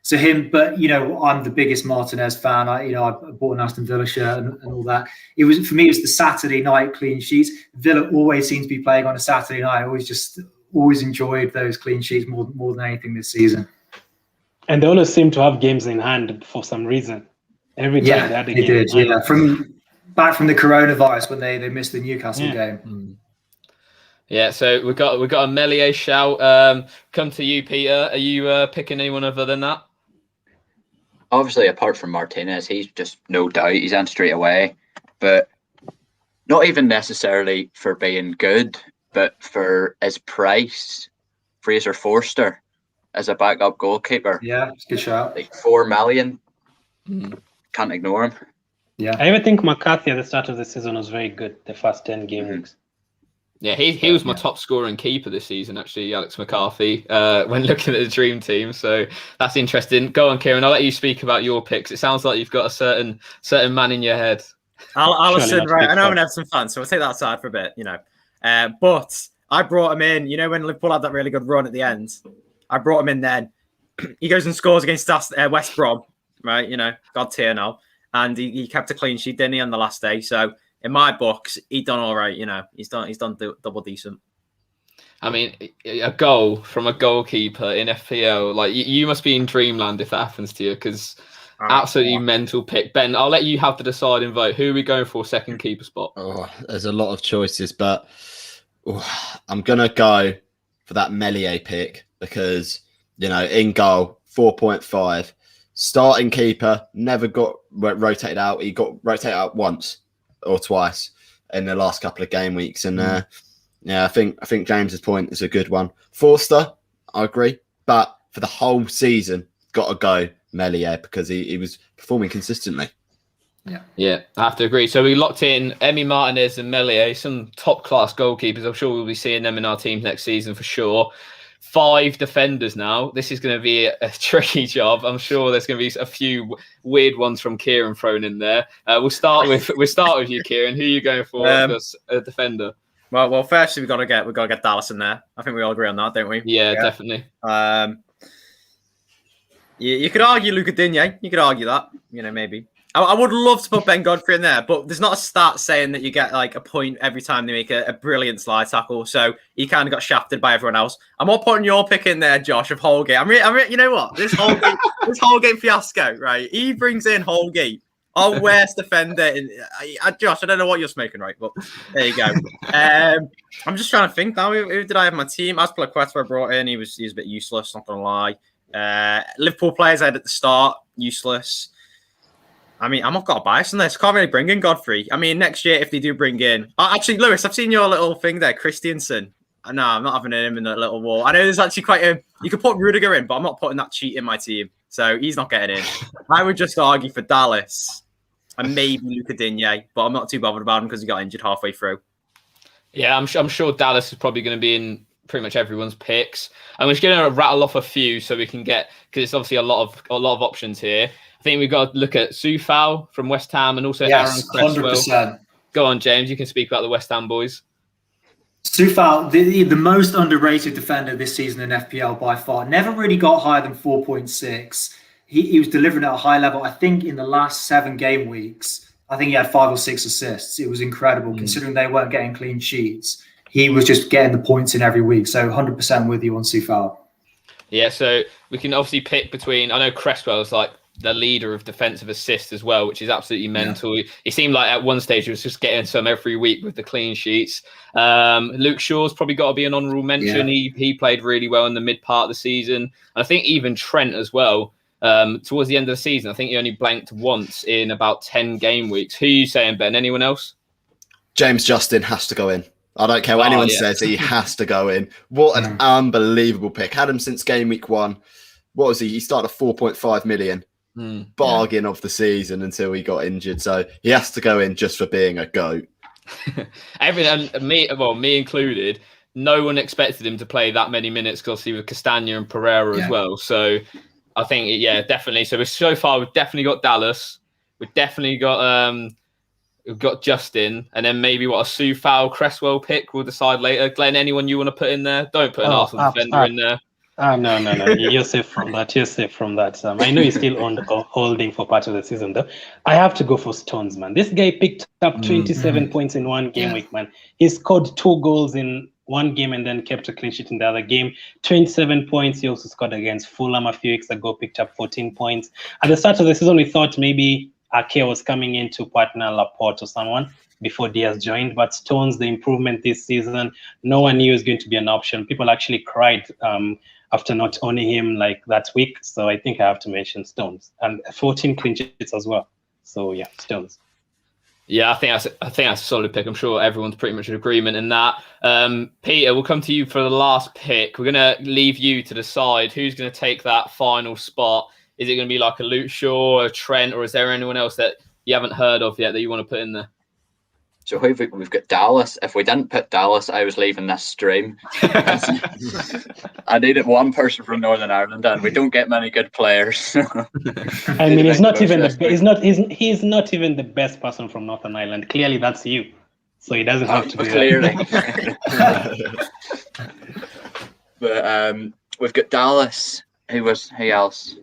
So him, but I'm the biggest Martinez fan. I bought an Aston Villa shirt and all that. It was for me. It was the Saturday night clean sheets. Villa always seems to be playing on a Saturday night. I always enjoyed those clean sheets more than anything this season. And they always seem to have games in hand for some reason. Every time they had a game. Did. Yeah, back from the coronavirus when they missed the Newcastle game. Yeah, so we got a Meslier shout. Come to you, Peter. Are you picking anyone other than that? Obviously, apart from Martinez, he's just no doubt he's on straight away. But not even necessarily for being good, but for his price, Fraser Forster as a backup goalkeeper. Yeah, it's a good shout. Like 4 million. Can't ignore him. Yeah, I even think McCarthy at the start of the season was very good. The first 10 game weeks. Yeah, he was my top scoring keeper this season, actually, Alex McCarthy, when looking at the dream team. So that's interesting. Go on, Kieran. I'll let you speak about your picks. It sounds like you've got a certain man in your head. Alisson, right? I know I'm an Everton fan, so we'll take that aside for a bit, But I brought him in, when Liverpool had that really good run at the end. I brought him in then. He goes and scores against West Brom, right? God tier now. And he kept a clean sheet, didn't he, on the last day? So in my books, he done all right. He's done double decent. I mean, a goal from a goalkeeper in FPL, like you must be in dreamland if that happens to you, because absolutely mental pick. Ben, I'll let you have the deciding vote. Who are we going for second keeper spot? Oh, there's a lot of choices, but I'm gonna go for that Meslier pick because in goal 4.5. Starting keeper, never got rotated out. He got rotated out once or twice in the last couple of game weeks. And I think James's point is a good one. Forster, I agree. But for the whole season, got to go Meslier because he was performing consistently. Yeah, I have to agree. So we locked in Emmy Martinez and Meslier, some top-class goalkeepers. I'm sure we'll be seeing them in our team next season for sure. 5 defenders now. This is going to be a tricky job. I'm sure there's going to be a few weird ones from Kieran thrown in there. We'll start with you, Kieran. Who are you going for as a defender? Well, firstly we got to get Dallas in there. I think we all agree on that, don't we? Yeah. Definitely. You could argue Luca Digne. You could argue that. Maybe. I would love to put Ben Godfrey in there, but there's not a stat saying that you get like a point every time they make a brilliant slide tackle. So he kind of got shafted by everyone else. I'm all putting your pick in there, Josh, of Holgate. You know what? This Holgate fiasco, right? He brings in Holgate, our worst defender. Josh, I don't know what you're smoking, right? But there you go. I'm just trying to think now. Who did I have on my team? Azpilicueta I brought in. He was a bit useless, not going to lie. Liverpool players I had at the start, useless. I mean, I'm not got a bias on this. Can't really bring in Godfrey. I mean, next year, if they do bring in... actually, Lewis, I've seen your little thing there, Christiansen. No, I'm not having him in the little wall. I know there's actually quite a... You could put Rudiger in, but I'm not putting that cheat in my team. So he's not getting in. I would just argue for Dallas and maybe Luca Digne, but I'm not too bothered about him because he got injured halfway through. Yeah, I'm sure Dallas is probably going to be in pretty much everyone's picks. I'm just going to rattle off a few so we can get... Because it's obviously a lot of options here. I think we've got to look at Soufal from West Ham and also Aaron Cresswell. 100%. Go on, James. You can speak about the West Ham boys. Soufal, the most underrated defender this season in FPL by far. Never really got higher than 4.6. He was delivering at a high level. I think in the last 7 game weeks, I think he had 5 or 6 assists. It was incredible considering they weren't getting clean sheets. He was just getting the points in every week. So 100% with you on Soufal. Yeah, so we can obviously pick between... I know Cresswell is like the leader of defensive assists as well, which is absolutely mental. He seemed like at one stage he was just getting some every week with the clean sheets. Luke Shaw's probably got to be an honourable mention. Yeah. He played really well in the mid part of the season. And I think even Trent as well, towards the end of the season, I think he only blanked once in about 10 game weeks. Who are you saying, Ben? Anyone else? James Justin has to go in. I don't care what anyone says, he has to go in. What an unbelievable pick. Had him since game week 1. What was he? He started at 4.5 million. Bargain of the season until he got injured. So he has to go in just for being a GOAT. Me included, no one expected him to play that many minutes because he was Castagna and Pereira as well. So I think, definitely. So far, we've definitely got Dallas. We've definitely got we've got Justin. And then maybe a Soufal Cresswell pick we'll decide later. Glenn, anyone you want to put in there? Don't put an Arsenal defender in there. No. You're safe from that. You're safe from that. I know he's still on holding for part of the season, though. I have to go for Stones, man. This guy picked up 27 points in one game week, man. He scored 2 goals in one game and then kept a clean sheet in the other game. 27 points. He also scored against Fulham a few weeks ago, picked up 14 points. At the start of the season, we thought maybe Ake was coming in to partner Laporte or someone before Diaz joined, but Stones, the improvement this season, no one knew was going to be an option. People actually cried after not owning him like that week. So I think I have to mention Stones, and 14 clean sheets as well. So yeah, Stones. Yeah, I think that's a solid pick. I'm sure everyone's pretty much in agreement in that. Peter, we'll come to you for the last pick. We're going to leave you to decide who's going to take that final spot. Is it going to be like a Luke Shaw, a Trent, or is there anyone else that you haven't heard of yet that you want to put in there? So we've got Dallas. If we didn't put Dallas, I was leaving this stream. I needed one person from Northern Ireland, and we don't get many good players. I mean, he's not even the best person from Northern Ireland. Clearly, that's you. So he doesn't have to be clearly. But we've got Dallas. Who else?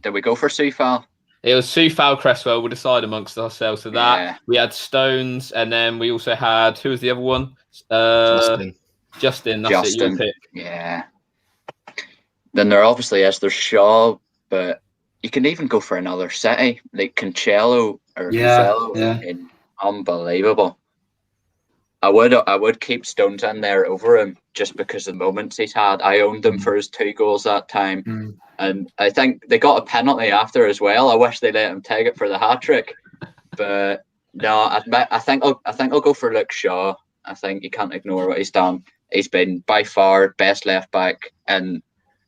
Did we go for Soufal? It was Soufal, Cresswell. We'll decide amongst ourselves for that. We had Stones, and then we also had, who was the other one? Justin. That's it, your pick. Yeah. Then there's Shaw, but you can even go for another city, like Cancelo or Cancelo. Unbelievable. I would keep Stones in there over him just because of the moments he's had. I owned him for his 2 goals that time. And I think they got a penalty after as well. I wish they let him take it for the hat-trick. But no, I think I'll go for Luke Shaw. I think you can't ignore what he's done. He's been by far best left back in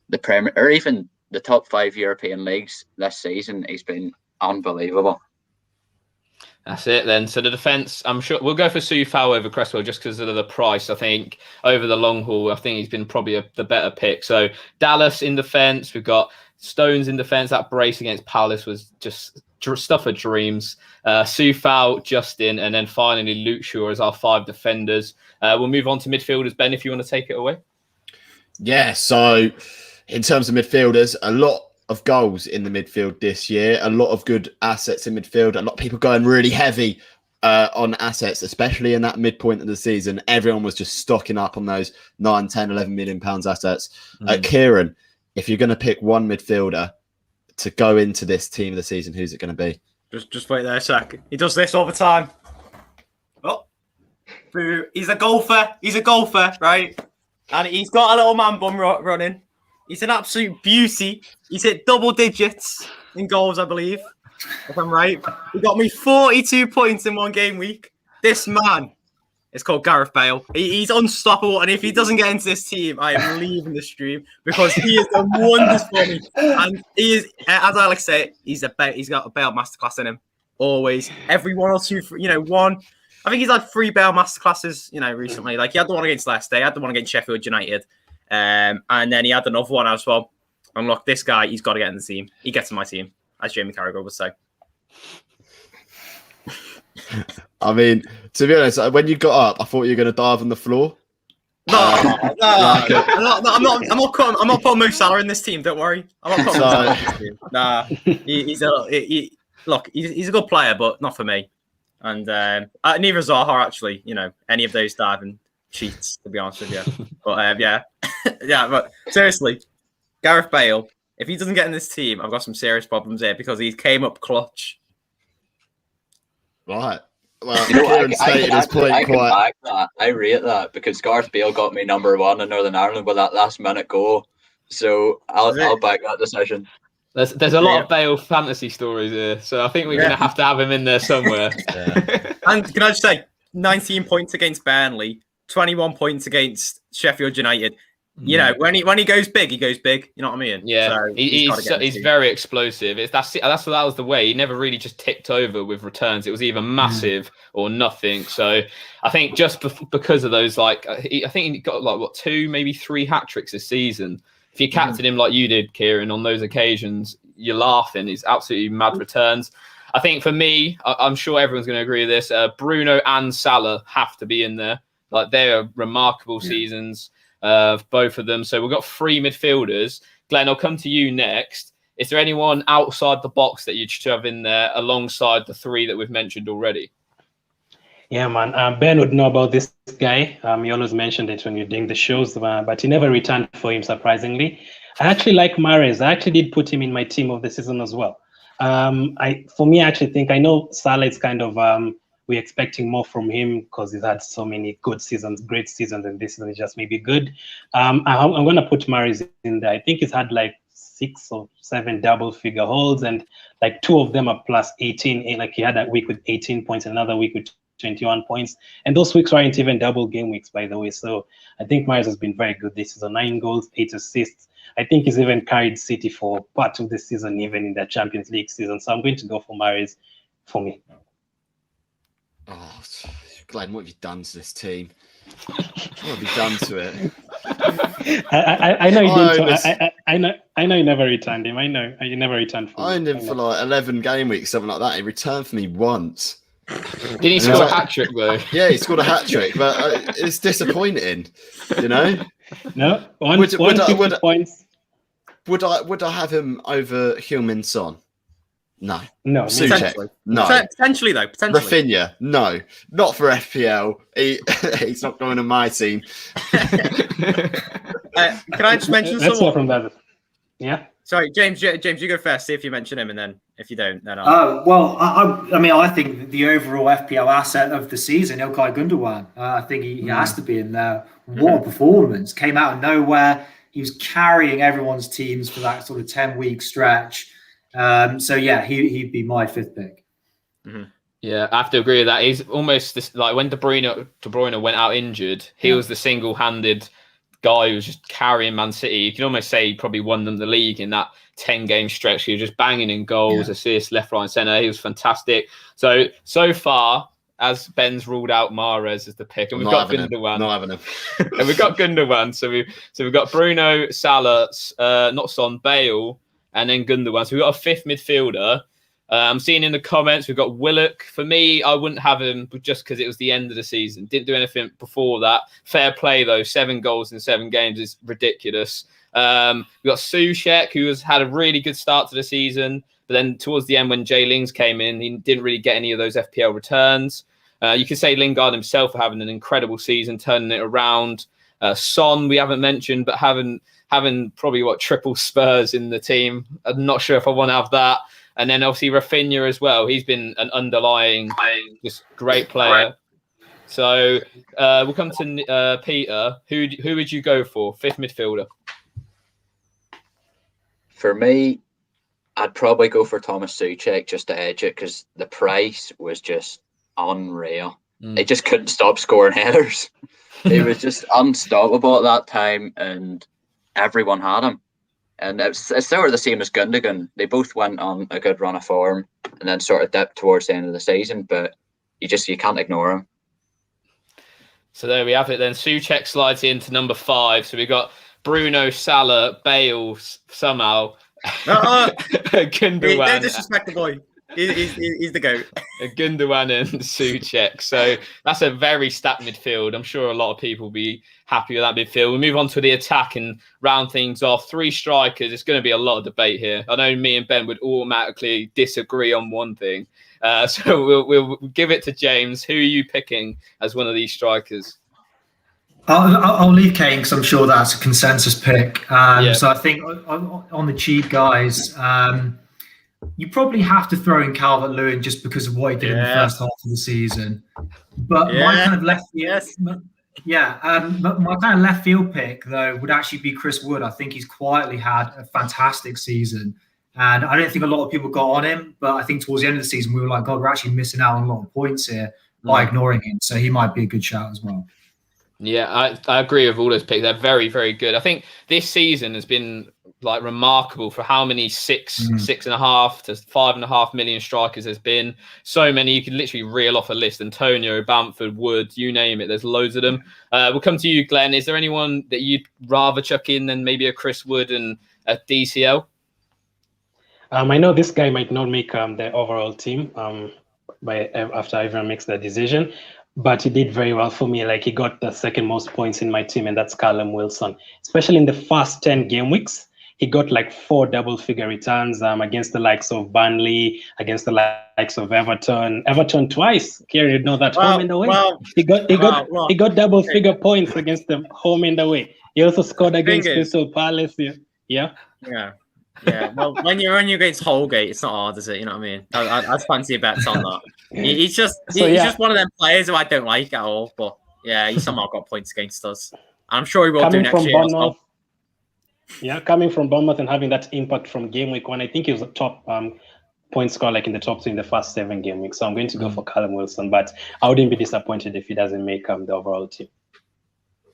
the Premier, or even the top 5 European leagues this season. He's been unbelievable. That's it then. So the defence, I'm sure we'll go for Soufal over Cresswell just because of the price. I think over the long haul, I think he's been probably the better pick. So Dallas in defence, we've got Stones in defence. That brace against Palace was just stuff of dreams. Soufal, Justin, and then finally Luke Shaw as our 5 defenders. We'll move on to midfielders. Ben, if you want to take it away. Yeah, so in terms of midfielders, a lot of goals in the midfield this year, a lot of good assets in midfield, a lot of people going really heavy on assets, especially in that midpoint of the season. Everyone was just stocking up on those 9, 10, 11 million pounds assets. Kieran, if you're going to pick one midfielder to go into this team of the season, who's it going to be? Just wait there a sec. He does this all the time. Oh, he's a golfer, right? And he's got a little man bum running. He's an absolute beauty. He's hit double digits in goals, I believe, if I'm right. He got me 42 points in one game week. This man is called Gareth Bale. He's unstoppable. And if he doesn't get into this team, I am leaving the stream because he is a wonders for me. And he is, as I like to say, he's got a Bale masterclass in him. Always. Every 1 or 2, one. I think he's had 3 Bale masterclasses, recently. Like he had the one against Leicester, he had the one against Sheffield United. And then he had another one as well. And look, this guy, he's got to get in the team. He gets in my team, as Jamie Carragher would say. I mean, to be honest, when you got up, I thought you were going to dive on the floor. I'm not putting Mo Salah in this team. Don't worry. I'm not putting Mo Salah in this team. Nah, he's a good player, but not for me. And neither is Zaha, actually. Any of those diving cheats, to be honest with you. But yeah. But seriously, Gareth Bale, if he doesn't get in this team, I've got some serious problems here because he came up clutch. Right. Well, Kieran stated his point I can quite. back that. I rate that because Gareth Bale got me number 1 in Northern Ireland with that last minute goal. So I'll back that decision. There's a lot of Bale fantasy stories here, so I think we're going to have him in there somewhere. And can I just say, 19 points against Burnley, 21 points against Sheffield United. When he goes big, he goes big. You know what I mean? Yeah, so he's very explosive. That was the way. He never really just ticked over with returns. It was either massive or nothing. So I think just because of those, I think he got 2, maybe 3 hat tricks this season. If you captain him like you did, Kieran, on those occasions, you're laughing. He's absolutely mad returns. I think for me, I'm sure everyone's going to agree with this. Bruno and Salah have to be in there. They're remarkable seasons. both of them. So we've got 3 midfielders. Glenn, I'll come to you next. Is there anyone outside the box that you'd shove in there alongside the 3 that we've mentioned already? Yeah, man. Ben would know about this guy. He always mentioned it when you're doing the shows, but he never returned for him, surprisingly. I actually like Mahrez. I actually did put him in my team of the season as well. For me, I actually think, I know Salah is kind of, we're expecting more from him because he's had so many good seasons, great seasons, and this season is just maybe good. I'm going to put Mahrez in there. I think he's had like 6 or 7 double-figure holds, and like 2 of them are plus 18. Like he had that week with 18 points, another week with 21 points, and those weeks weren't even double game weeks, by the way. So I think Mahrez has been very good this season. 9 goals, 8 assists. I think he's even carried City for part of the season, even in the Champions League season. So I'm going to go for Mahrez for me. Oh, Glenn, what have you done to this team? What have you done to it? I know you didn't. I know you never returned him. I know you never returned for me. I owned him for like 11 game weeks, something like that. He returned for me once. Did he score a hat-trick, though? Yeah, he scored a hat-trick, but it's disappointing, you know? No, points. Would I have him over Heung-min Son? No. No. Suchek? No. Potentially, though. Potentially. Rafinha? No. Not for FPL. He's not going on my team. Can I just mention Let's someone? go from that. Yeah. Sorry, James, you go first. See if you mention him, and then if you don't, then I'll... Well, I mean, I think the overall FPL asset of the season, Ilkay Gundogan, I think he has to be in there. What a performance. Came out of nowhere. He was carrying everyone's teams for that sort of 10-week stretch. So, yeah, he'd be my 5th pick. Mm-hmm. Yeah, I have to agree with that. He's almost this, like when De Bruyne went out injured, he was the single-handed guy who was just carrying Man City. You can almost say he probably won them the league in that 10-game stretch. He was just banging in goals, assists, left, right, and centre. He was fantastic. So far, as Ben's ruled out Mahrez as the pick, and we've got Gundogan. Not having him. And we've got Gundogan. So we've got Bruno, Salah, not Son, Bale, and then Gundogan. So we've got a 5th midfielder. I'm seeing in the comments, we've got Willock. For me, I wouldn't have him just because it was the end of the season. Didn't do anything before that. Fair play, though. 7 goals in 7 games is ridiculous. We've got Suchek, who has had a really good start to the season. But then towards the end, when Jay Lings came in, he didn't really get any of those FPL returns. You could say Lingard himself for having an incredible season, turning it around. Son, we haven't mentioned, but having probably, triple Spurs in the team. I'm not sure if I want to have that. And then obviously Rafinha as well. He's been an underlying, just great player. So we'll come to Peter. Who would you go for? 5th midfielder. For me, I'd probably go for Thomas Suchek just to edge it because the price was just unreal. He just couldn't stop scoring headers. He was just unstoppable at that time, and everyone had him. And it's sort of the same as Gundogan. They both went on a good run of form and then sort of dipped towards the end of the season, but you can't ignore them. So there we have it then. Suchek slides into number 5. So we've got Bruno, Salah, Bale, somehow. Gundogan. Don't disrespect the boy. He's the GOAT. Gundogan and Suchek. So that's a very stacked midfield. I'm sure a lot of people will be happy with that midfield. We move on to the attack and round things off. 3 strikers. It's going to be a lot of debate here. I know me and Ben would automatically disagree on one thing. So we'll give it to James. Who are you picking as one of these strikers? I'll leave Kane because I'm sure that's a consensus pick. So I think on the cheap guys, you probably have to throw in Calvert-Lewin just because of what he did in the first half of the season. But my kind of left field, but my kind of left field pick though would actually be Chris Wood. I think he's quietly had a fantastic season, and I don't think a lot of people got on him. But I think towards the end of the season we were like, God, we're actually missing out on a lot of points here by ignoring him. So he might be a good shout as well. Yeah, I agree with all those picks. They're very, very good. I think this season has been remarkable for how many 6.5 to 5.5 million strikers there's been. So many, you can literally reel off a list. Antonio, Bamford, Wood, you name it. There's loads of them. We'll come to you, Glenn. Is there anyone that you'd rather chuck in than maybe a Chris Wood and a DCL? I know this guy might not make the overall team after everyone makes the decision. but he did very well for me. Like, he got the second most points in my team, and that's Callum Wilson. Especially in the first 10 game weeks, he got like 4 double-figure returns against the likes of Burnley, against the likes of Everton. Everton twice. Kieran, you know that, home and away. He got double-figure points against the home and away. He also scored against Crystal Palace. Yeah. Well, when you're against Holgate, it's not hard, is it? You know what I mean? I'd fancy a bet on that. He's just one of them players who I don't like at all. But yeah, he somehow got points against us. I'm sure he will do next year as well. Yeah, coming from Bournemouth and having that impact from Gameweek 1, I think he was a top point scorer, like in the top 2 in the first 7 game weeks. So I'm going to go for Callum Wilson, but I wouldn't be disappointed if he doesn't make the overall team.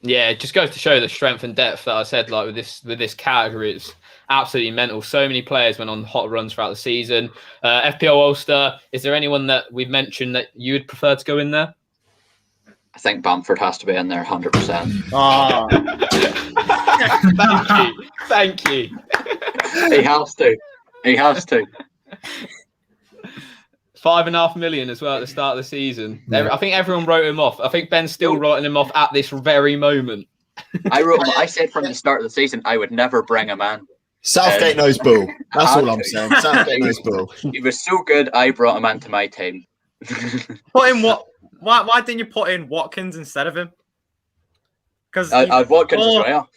Yeah, it just goes to show the strength and depth that I said. Like with this category, it's absolutely mental. So many players went on hot runs throughout the season. FPL Ulster, is there anyone that we've mentioned that you would prefer to go in there? I think Bamford has to be in there 100%. Oh. Thank you. He has to. 5.5 million as well at the start of the season. Yeah. I think everyone wrote him off. I think Ben's still writing him off at this very moment. I said from the start of the season I would never bring him in. Southgate knows bull. That's all I'm saying. Southgate knows bull. He was so good, I brought him into my team. Put in what? Why didn't you put in Watkins instead of him? Because I'd Watkins as well.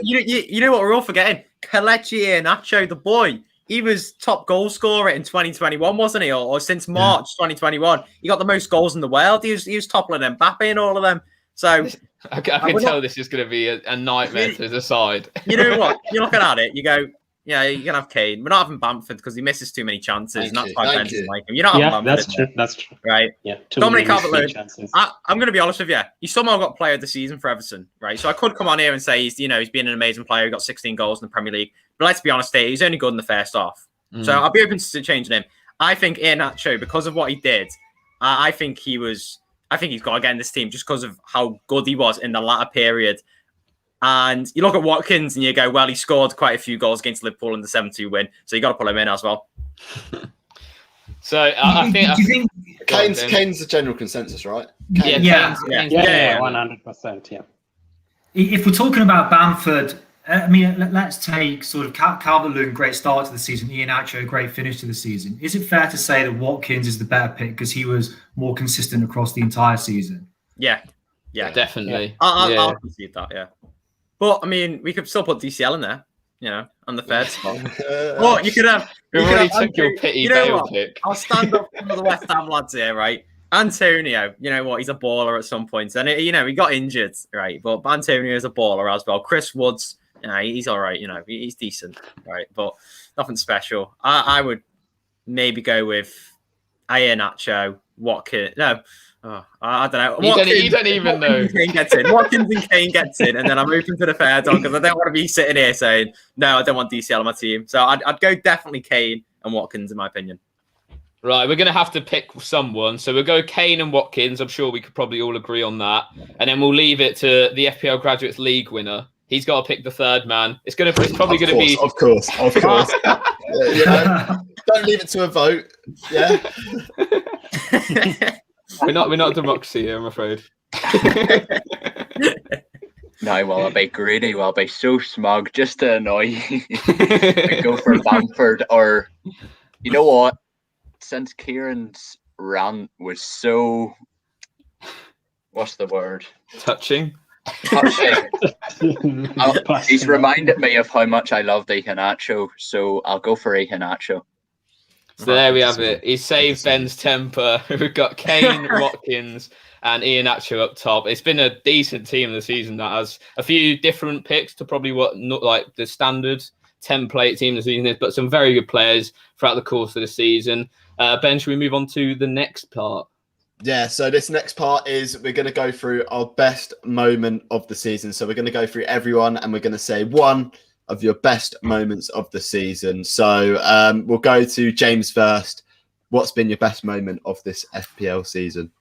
You know what we're all forgetting? Kelechi Iheanacho, the boy. He was top goal scorer in 2021, wasn't he? Or since March 2021, he got the most goals in the world. He was toppling Mbappe and all of them. So I can tell this is going to be a nightmare to decide. You know what? You're looking at it. You go, yeah, you can have Kane. We're not having Bamford because he misses too many chances, and that's why Ben's like him. You're not having Bamford. That's true. Right? Yeah. Dominic Calvert-Lewin. I'm going to be honest with you. He somehow got player of the season for Everton, right? So I could come on here and say he's been an amazing player. He got 16 goals in the Premier League. But let's be honest, he's only good in the first half. So I'll be open to changing him. I think Iheanacho, because of what he did, I think he's got to get in this team just because of how good he was in the latter period. And you look at Watkins and you go, well, he scored quite a few goals against Liverpool in the 7-2 win. So you got to put him in as well. So I think Kane's the general consensus, right? Kane. Yeah, 100%. Yeah. If we're talking about Bamford, I mean, let's take sort of Calvert-Lewin, great start to the season, Iheanacho, great finish to the season. Is it fair to say that Watkins is the better pick because he was more consistent across the entire season? Yeah, definitely. I'll concede that, yeah. But, I mean, we could still put DCL in there, on the third spot. But you could have... We already took your pity Bale pick. I'll stand up for the West Ham lads here, right? Antonio, you know what? He's a baller at some points. And, he got injured, right? But Antonio is a baller as well. Chris Woods, he's all right. He's decent, right? But nothing special. I would maybe go with Iheanacho, Watkins. No. Oh, I don't know. You don't even know. Watkins and Kane gets in, and then I'm open to the fair dog because I don't want to be sitting here saying, no, I don't want DCL on my team. So I'd go definitely Kane and Watkins, in my opinion. Right, we're going to have to pick someone. So we'll go Kane and Watkins. I'm sure we could probably all agree on that. And then we'll leave it to the FPL Graduates League winner. He's got to pick the third man. It's probably going to be... Of course. Don't leave it to a vote. Yeah. We're not democracy here, I'm afraid. No, well, I'll be greedy. I'll be so smug just to annoy you. I go for Bamford, or you know what? Since Kieran's rant was so, what's the word? Touching. He's reminded me of how much I love Iheanacho, so I'll go for Iheanacho. So there we have it. He saved Ben's temper. We've got Kane, Watkins, and Iheanacho up top. It's been a decent team of the season that has a few different picks to probably what not like the standard template team of the season is, but some very good players throughout the course of the season. Ben, should we move on to the next part? Yeah, so this next part is we're going to go through our best moment of the season. So we're going to go through everyone and we're going to say one of your best moments of the season. So we'll go to James first. What's been your best moment of this FPL season?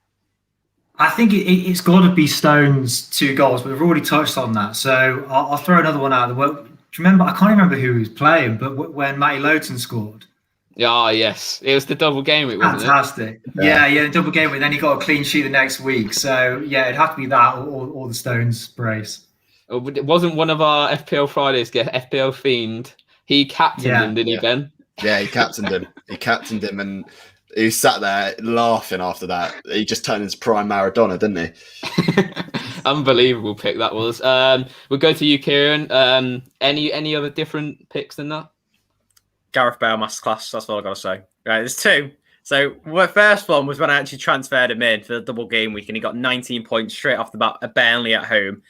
I think it's got to be Stone's 2 goals, but we've already touched on that. So I'll throw another one out. Do you remember? I can't remember who he was playing, but when Matty Lowton scored. Yeah, yes. It was the double game week, wasn't Fantastic. Yeah, double game week. Then he got a clean sheet the next week. So, yeah, it'd have to be that or the Stones brace. it? It wasn't one of our FPL Fridays get FPL Fiend. He captained him, didn't he, Ben? Yeah, he captained him. And he sat there laughing after that. He just turned into prime Maradona, didn't he? Unbelievable pick that was. We'll go to you, Kieran. Any other different picks than that? Gareth Bale masterclass. That's all I got to say. Right, there's two. So the first one was when I actually transferred him in for the double game week, and he got 19 points straight off the bat at Burnley at home.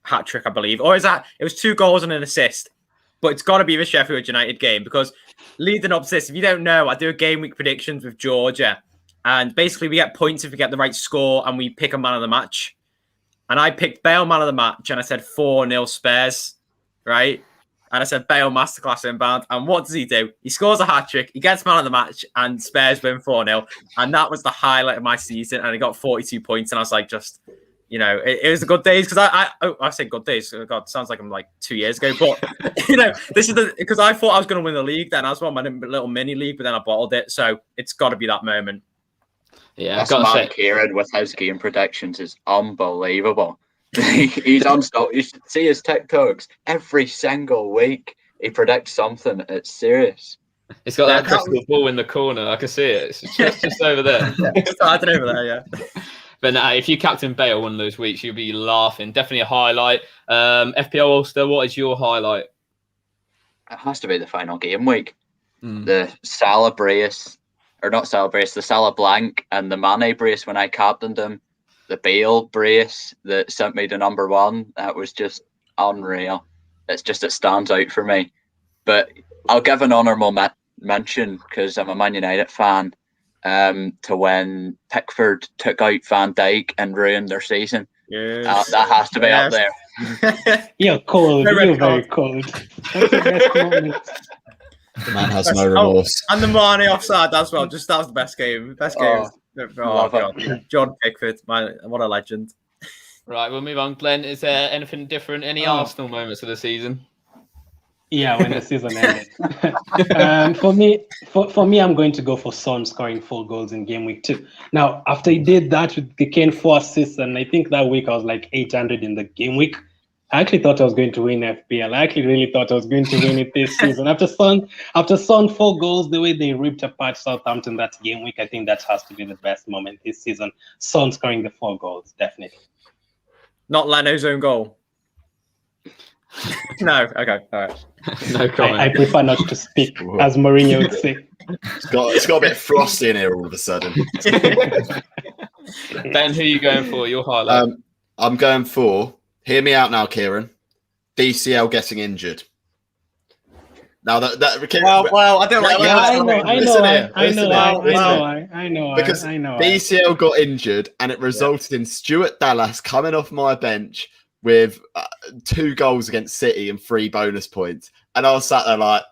Hat trick, I believe. Or is that? It was 2 goals and an assist. But it's got to be the Sheffield United game, because leading up to this, if you don't know, I do a game week predictions with Georgia. And basically we get points if we get the right score and we pick a man of the match. And I picked Bale man of the match and I said 4-0 Spurs, right? And I said Bale masterclass inbound. And what does he do? He scores a hat trick, he gets man of the match, and Spurs win 4-0. And that was the highlight of my season. And he got 42 points. And I was like, it was the good days, because I say good days. God, sounds like I'm like 2 years ago. But this is because I thought I was going to win the league. Then I was on my little mini league, but then I bottled it. So it's got to be that moment. Yeah, I've got to say, Kieran with his game predictions is unbelievable. He's unstoppable. You should see his TikToks every single week. He predicts something. It's serious. It's got that crystal ball in the corner. I can see it. It's just over there. It's started over there, yeah. But if you captain Bale one of those weeks, you'll be laughing. Definitely a highlight. FPL Ulster, what is your highlight? It has to be the final game week. The Salah brace, or not Salah brace, the Salah blank and the Mane brace when I captained him. The Bale brace that sent me to number 1. That was just unreal. It stands out for me. But I'll give an honourable mention, because I'm a Man United fan, to when Pickford took out Van Dijk and ruined their season. Yes. That has to be up there. You're cold. You're very cold. That's the best moment. The man has no remorse. And the Mane offside as well. That was the best game. Best game. God. John Pickford, man, what a legend. Right, we'll move on. Glenn, is there anything different? Any Arsenal moments of the season? Yeah, when the season ended. For me, I'm going to go for Son scoring 4 goals in game week 2. Now, after he did that with the Kane 4 assists, and I think that week I was like 800 in the game week, I actually thought I was going to win FPL. I actually really thought I was going to win it this season. After Son 4 goals, the way they ripped apart Southampton that game week, I think that has to be the best moment this season. Son scoring the 4 goals, definitely. Not Leno's own goal. No, okay, all right. No comment. I prefer not to speak, as Mourinho would say. It's got a bit frosty in here all of a sudden. Ben, who are you going for? Your highlight? I'm going for, hear me out now, Kieran, DCL getting injured. Now well, I don't like I know. Because DCL got injured and it resulted in Stuart Dallas coming off my bench with 2 goals against City and 3 bonus points. And I was sat there like,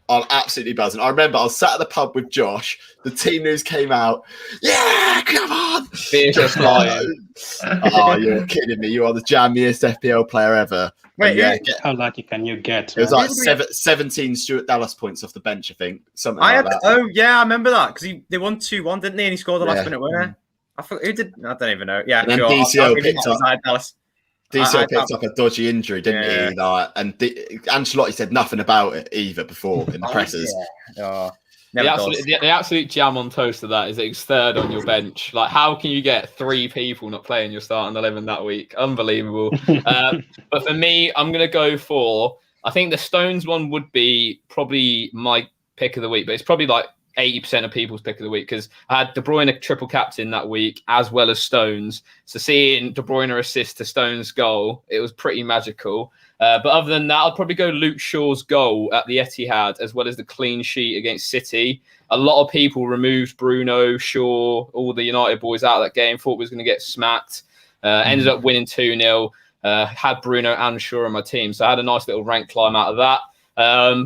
I'm absolutely buzzing. I remember I was sat at the pub with Josh. The team news came out. Yeah, come on. Just lying. Oh, you're kidding me. You are the jammiest FPL player ever. Wait, how lucky can you get? It was like 17 Stuart Dallas points off the bench, I think. Something like that. Oh, yeah, I remember that. Because they won 2-1, didn't they? And he scored the last minute winner. I forgot who did. I don't even know. Yeah, and then DCL picked up a dodgy injury, didn't he? Like, and Ancelotti said nothing about it either before in the presses. The absolute jam on toast of that is that he's 3rd on your bench. Like, how can you get 3 people not playing your starting 11 that week? Unbelievable. But for me, I'm going to go for, I think the Stones one would be probably my pick of the week, but it's probably like 80% of people's pick of the week, because I had De Bruyne triple captain that week as well as Stones. So seeing De Bruyne assist to Stones' goal, it was pretty magical. But other than that, I'd probably go Luke Shaw's goal at the Etihad as well as the clean sheet against City. A lot of people removed Bruno, Shaw, all the United boys out of that game, thought we was going to get smacked. Ended up winning 2-0. Had Bruno and Shaw on my team. So I had a nice little rank climb out of that.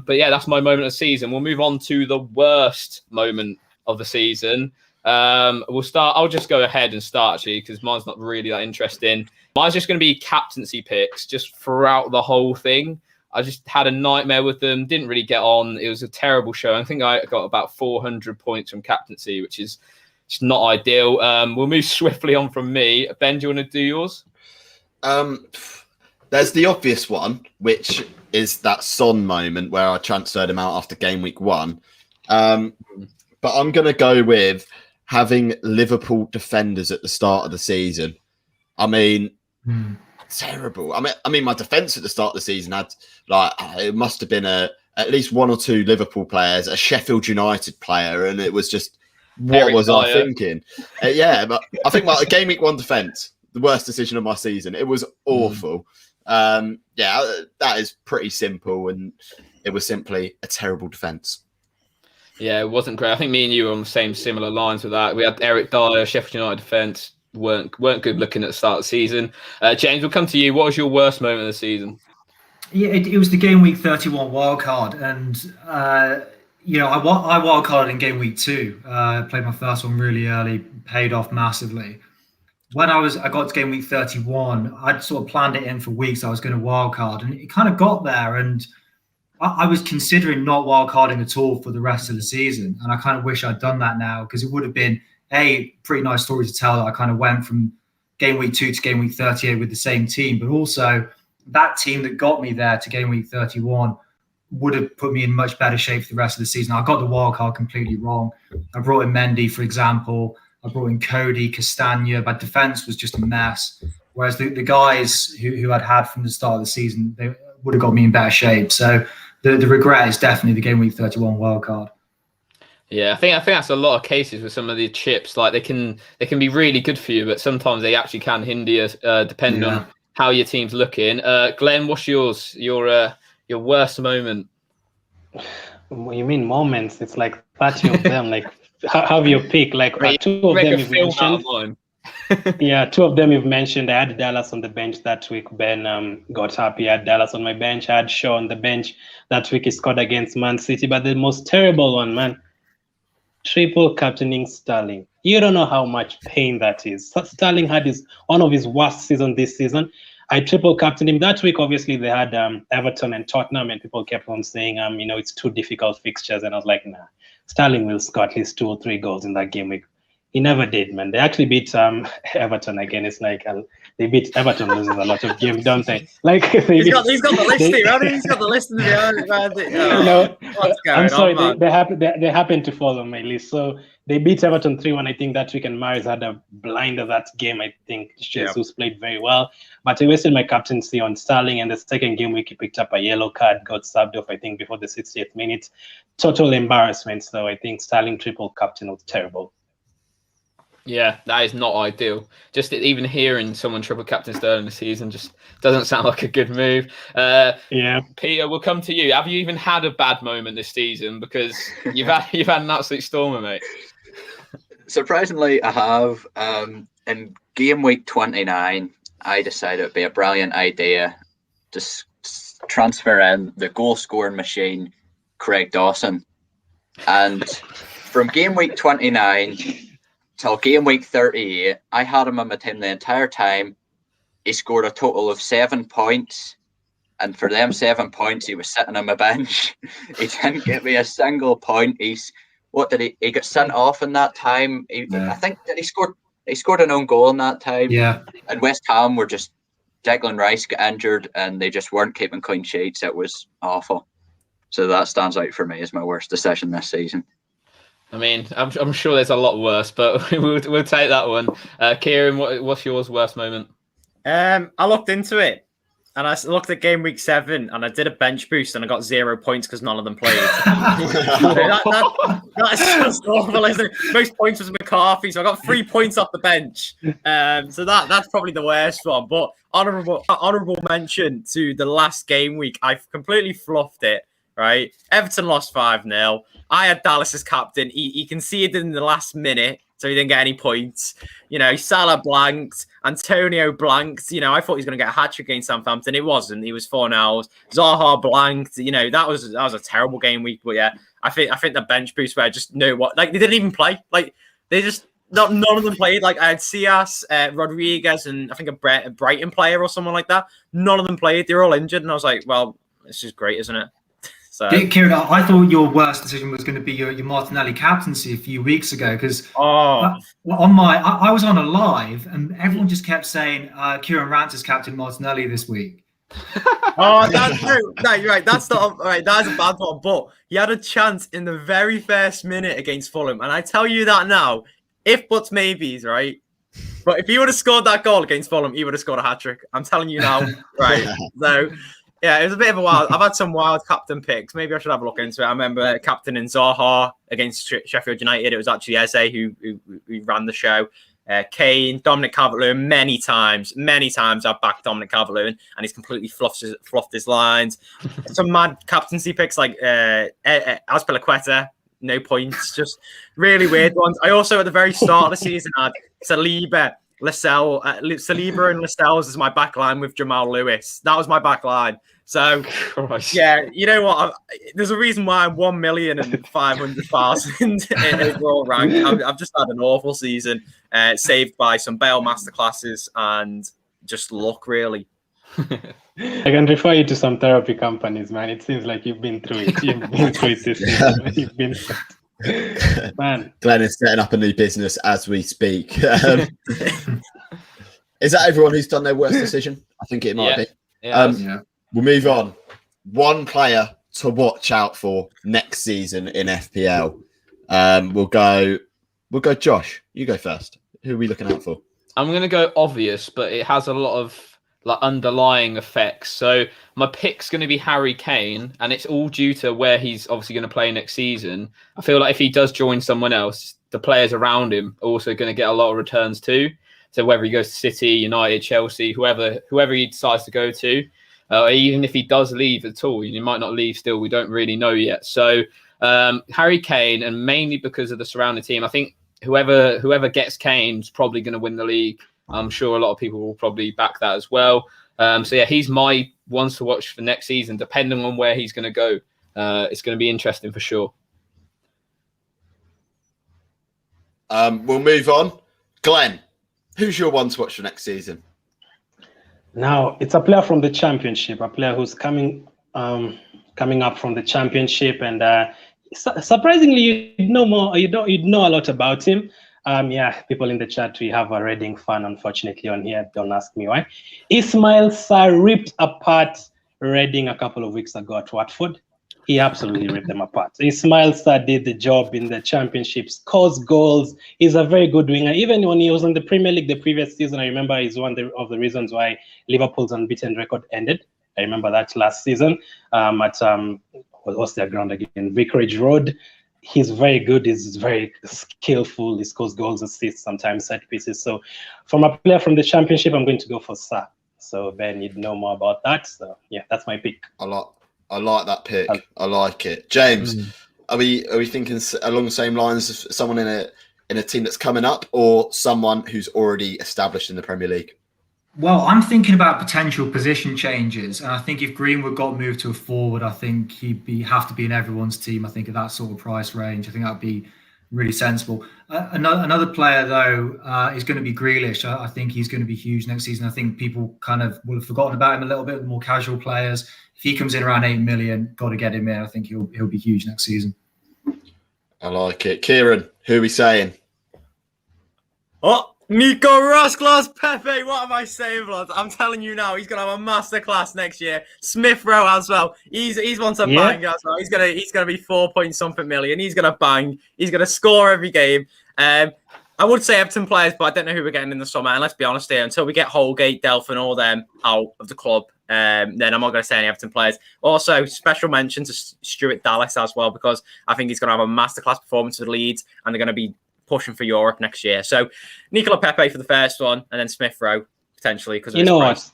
But yeah, that's my moment of the season. We'll move on to the worst moment of the season. We'll start. I'll just go ahead and start actually, because mine's not really that interesting. Mine's just going to be captaincy picks just throughout the whole thing. I just had a nightmare with them. Didn't really get on. It was a terrible show. I think I got about 400 points from captaincy, which is just not ideal. We'll move swiftly on from me. Ben, do you want to do yours? There's the obvious one, which is that Son moment where I transferred him out after game week 1. But I'm going to go with having Liverpool defenders at the start of the season. I mean, terrible. I mean, my defence at the start of the season had it must have been at least 1 or 2 Liverpool players, a Sheffield United player, and it was just what was I thinking? But I think my game week 1 defence, the worst decision of my season. It was awful. That is pretty simple, and it was simply a terrible defence. Yeah, it wasn't great. I think me and you were on the same similar lines with that. We had Eric Dyer, Sheffield United defence, weren't good looking at the start of the season. James, we'll come to you. What was your worst moment of the season? Yeah, it was the game week 31 wildcard, and I wildcarded in game week 2. Played my first one really early, paid off massively. When I got to game week 31, I'd sort of planned it in for weeks. I was going to wildcard, and it kind of got there, and I was considering not wildcarding at all for the rest of the season. And I kind of wish I'd done that now, because it would have been a pretty nice story to tell that I kind of went from game week 2 to game week 38 with the same team, but also that team that got me there to game week 31 would have put me in much better shape for the rest of the season. I got the wildcard completely wrong. I brought in Mendy, for example. I brought in Cody, Castagna. My defence was just a mess. Whereas the guys who I'd had from the start of the season, they would have got me in better shape. So the regret is definitely the game week 31 wildcard. Yeah, I think that's a lot of cases with some of the chips. Like they can be really good for you, but sometimes they actually can hinder you, depending on how your team's looking. Glenn, what's yours? Your worst moment? What you mean moments? It's like 30 of them. Like have your pick. Like 2 of them you've mentioned. Yeah, 2 of them you've mentioned. I had Dallas on the bench that week. Ben got happy. I had Dallas on my bench. I had Shaw on the bench that week. He scored against Man City. But the most terrible one, man, triple captaining Sterling. You don't know how much pain that is. Sterling had one of his worst seasons this season. I triple captained him that week. Obviously, they had Everton and Tottenham, and people kept on saying, it's 2 difficult fixtures. And I was like, nah, Sterling will score at least 2 or 3 goals in that game week. He never did, man. They actually beat Everton again. It's like they beat Everton loses a lot of games, don't they? Like he's got the list here. He's got the list in the I'm sorry, they happen to fall on my list. So they beat Everton 3-1. I think that week, and Maris had a blinder that game. I think Jesus played very well, but I wasted my captaincy on Sterling. And the second game week, he picked up a yellow card, got subbed off, I think, before the 60th minute. Total embarrassment. So I think Sterling triple captain was terrible. Yeah, that is not ideal. Just even hearing someone triple captain Sterling this season just doesn't sound like a good move. Peter, we'll come to you. Have you even had a bad moment this season? Because you've had an absolute stormer, mate. Surprisingly, I have. In game week 29, I decided it'd be a brilliant idea to transfer in the goal scoring machine, Craig Dawson. And from game week 29 till game week 38, I had him on my team the entire time. He scored a total of 7 points. And for them 7 points, he was sitting on my bench. He didn't get me a single point. He got sent off in that time. I think that he scored an own goal in that time. Yeah. And West Ham were just, Declan Rice got injured and they just weren't keeping clean sheets. It was awful. So that stands out for me as my worst decision this season. I mean, I'm sure there's a lot worse, but we'll take that one. Kieran, what's yours worst moment? I looked into it, and I looked at game week 7, and I did a bench boost, and I got 0 points because none of them played. That's just awful, isn't it? Most points was McCarthy, so I got 3 points off the bench. So that's probably the worst one. But honourable mention to the last game week, I completely fluffed it. Right, Everton lost 5-0. I had Dallas as captain. He conceded in the last minute, so he didn't get any points. Salah blanked, Antonio blanked. I thought he was going to get a hat trick against Southampton. It wasn't. He was 4-0. Zaha blanked. That was a terrible game week. But yeah, I think the bench boost where I just know what, like, they didn't even play. Like, they just none of them played. Like, I had Cias, Rodriguez, and I think a Brighton player or someone like that. None of them played. They were all injured, and I was like, well, It's just great, isn't it? So, Kieran, I thought your worst decision was going to be your Martinelli captaincy a few weeks ago because I was on a live and everyone just kept saying Kieran Rants is captain Martinelli this week. That's true. No, you're right. That's not right. That's a bad one. But he had a chance in the very first minute against Fulham, and I tell you that now, if buts maybes, right? But if he would have scored that goal against Fulham, he would have scored a hat-trick. I'm telling you now, right? So, yeah, it was a bit of a wild. I've had some wild captain picks. Maybe I should have a look into it. I remember captaining Zaha against Sheffield United. It was actually Eze who ran the show. Kane, Dominic Calvert-Lewin, many times I've backed Dominic Calvert-Lewin and he's completely fluffed his lines. Some mad captaincy picks like Azpilicueta, no points, just really weird ones. I also at the very start of the season had Saliba, Saliba and Lascelles as my back line with Jamal Lewis. That was my back line. So, yeah, you know what? There's a reason why I'm 1,500,000 in overall rank. I've just had an awful season, saved by some Bale masterclasses and just luck, really. I can refer you to some therapy companies, man. It seems like you've been through it. You've been through it this season. You've been man. Glenn is setting up a new business as we speak. Is that everyone who's done their worst decision? I think it might be. Yeah. We'll move on. One player to watch out for next season in FPL. We'll go Josh. You go first. Who are we looking out for? I'm going to go obvious, but it has a lot of like underlying effects. So my pick's going to be Harry Kane, and it's all due to where he's obviously going to play next season. I feel like if he does join someone else, the players around him are also going to get a lot of returns too. So whether he goes to City, United, Chelsea, whoever he decides to go to, even if he does leave at all, he might not leave still. We don't really know yet. So Harry Kane, and mainly because of the surrounding team, I think whoever gets Kane is probably going to win the league. I'm sure a lot of people will probably back that as well. So yeah, he's my ones to watch for next season, depending on where he's going to go. It's going to be interesting for sure. We'll move on. Glenn, who's your one to watch for next season? Now, it's a player from the Championship, a player who's coming up from the Championship, and surprisingly, you'd know a lot about him. People in the chat, we have a Reading fan, unfortunately, on here. Don't ask me why. Ismail Sarr ripped apart Reading a couple of weeks ago at Watford. He absolutely ripped them apart. Ismail Sarr did the job in the Championship, scores goals. He's a very good winger. Even when he was in the Premier League the previous season, I remember he's one of the reasons why Liverpool's unbeaten record ended. I remember that last season at what's their ground again? Vicarage Road. He's very good. He's very skillful. He scores goals, assists, sometimes set pieces. So from a player from the Championship, I'm going to go for Sarr. So Ben, you'd know more about that. So yeah, that's my pick. I like that pick. I like it. James, are we thinking along the same lines of someone in a team that's coming up, or someone who's already established in the Premier League? Well, I'm thinking about potential position changes, and I think if Greenwood got moved to a forward, I think he'd have to be in everyone's team. I think at that sort of price range, I think that'd be really sensible. Another player though is going to be Grealish. I think he's going to be huge next season. I think people kind of will have forgotten about him a little bit. More casual players. If he comes in around 8 million, got to get him in. I think he'll be huge next season. I like it. Kieran, who are we saying? Oh, Nico Rasclas Pepe. What am I saying, lads? I'm telling you now, he's gonna have a masterclass next year. Smith Rowe as well. He's one to bang as well. He's gonna be 4-point-something million. He's gonna bang. He's gonna score every game. I would say Everton players, but I don't know who we're getting in the summer. And let's be honest here, until we get Holgate, Delphin, all them out of the club, then I'm not going to say any Everton players. Also, special mention to Stuart Dallas as well, because I think he's going to have a masterclass performance with Leeds, and they're going to be pushing for Europe next year. So, Nicola Pepe for the first one, and then Smith Rowe potentially. Because you know what?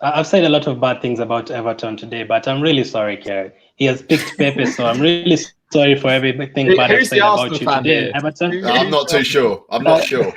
I've said a lot of bad things about Everton today, but I'm really sorry, Kieran. He has picked Pepe, so I'm really sorry for everything bad I've said about you today. Everton? I'm not too sure. I'm not sure.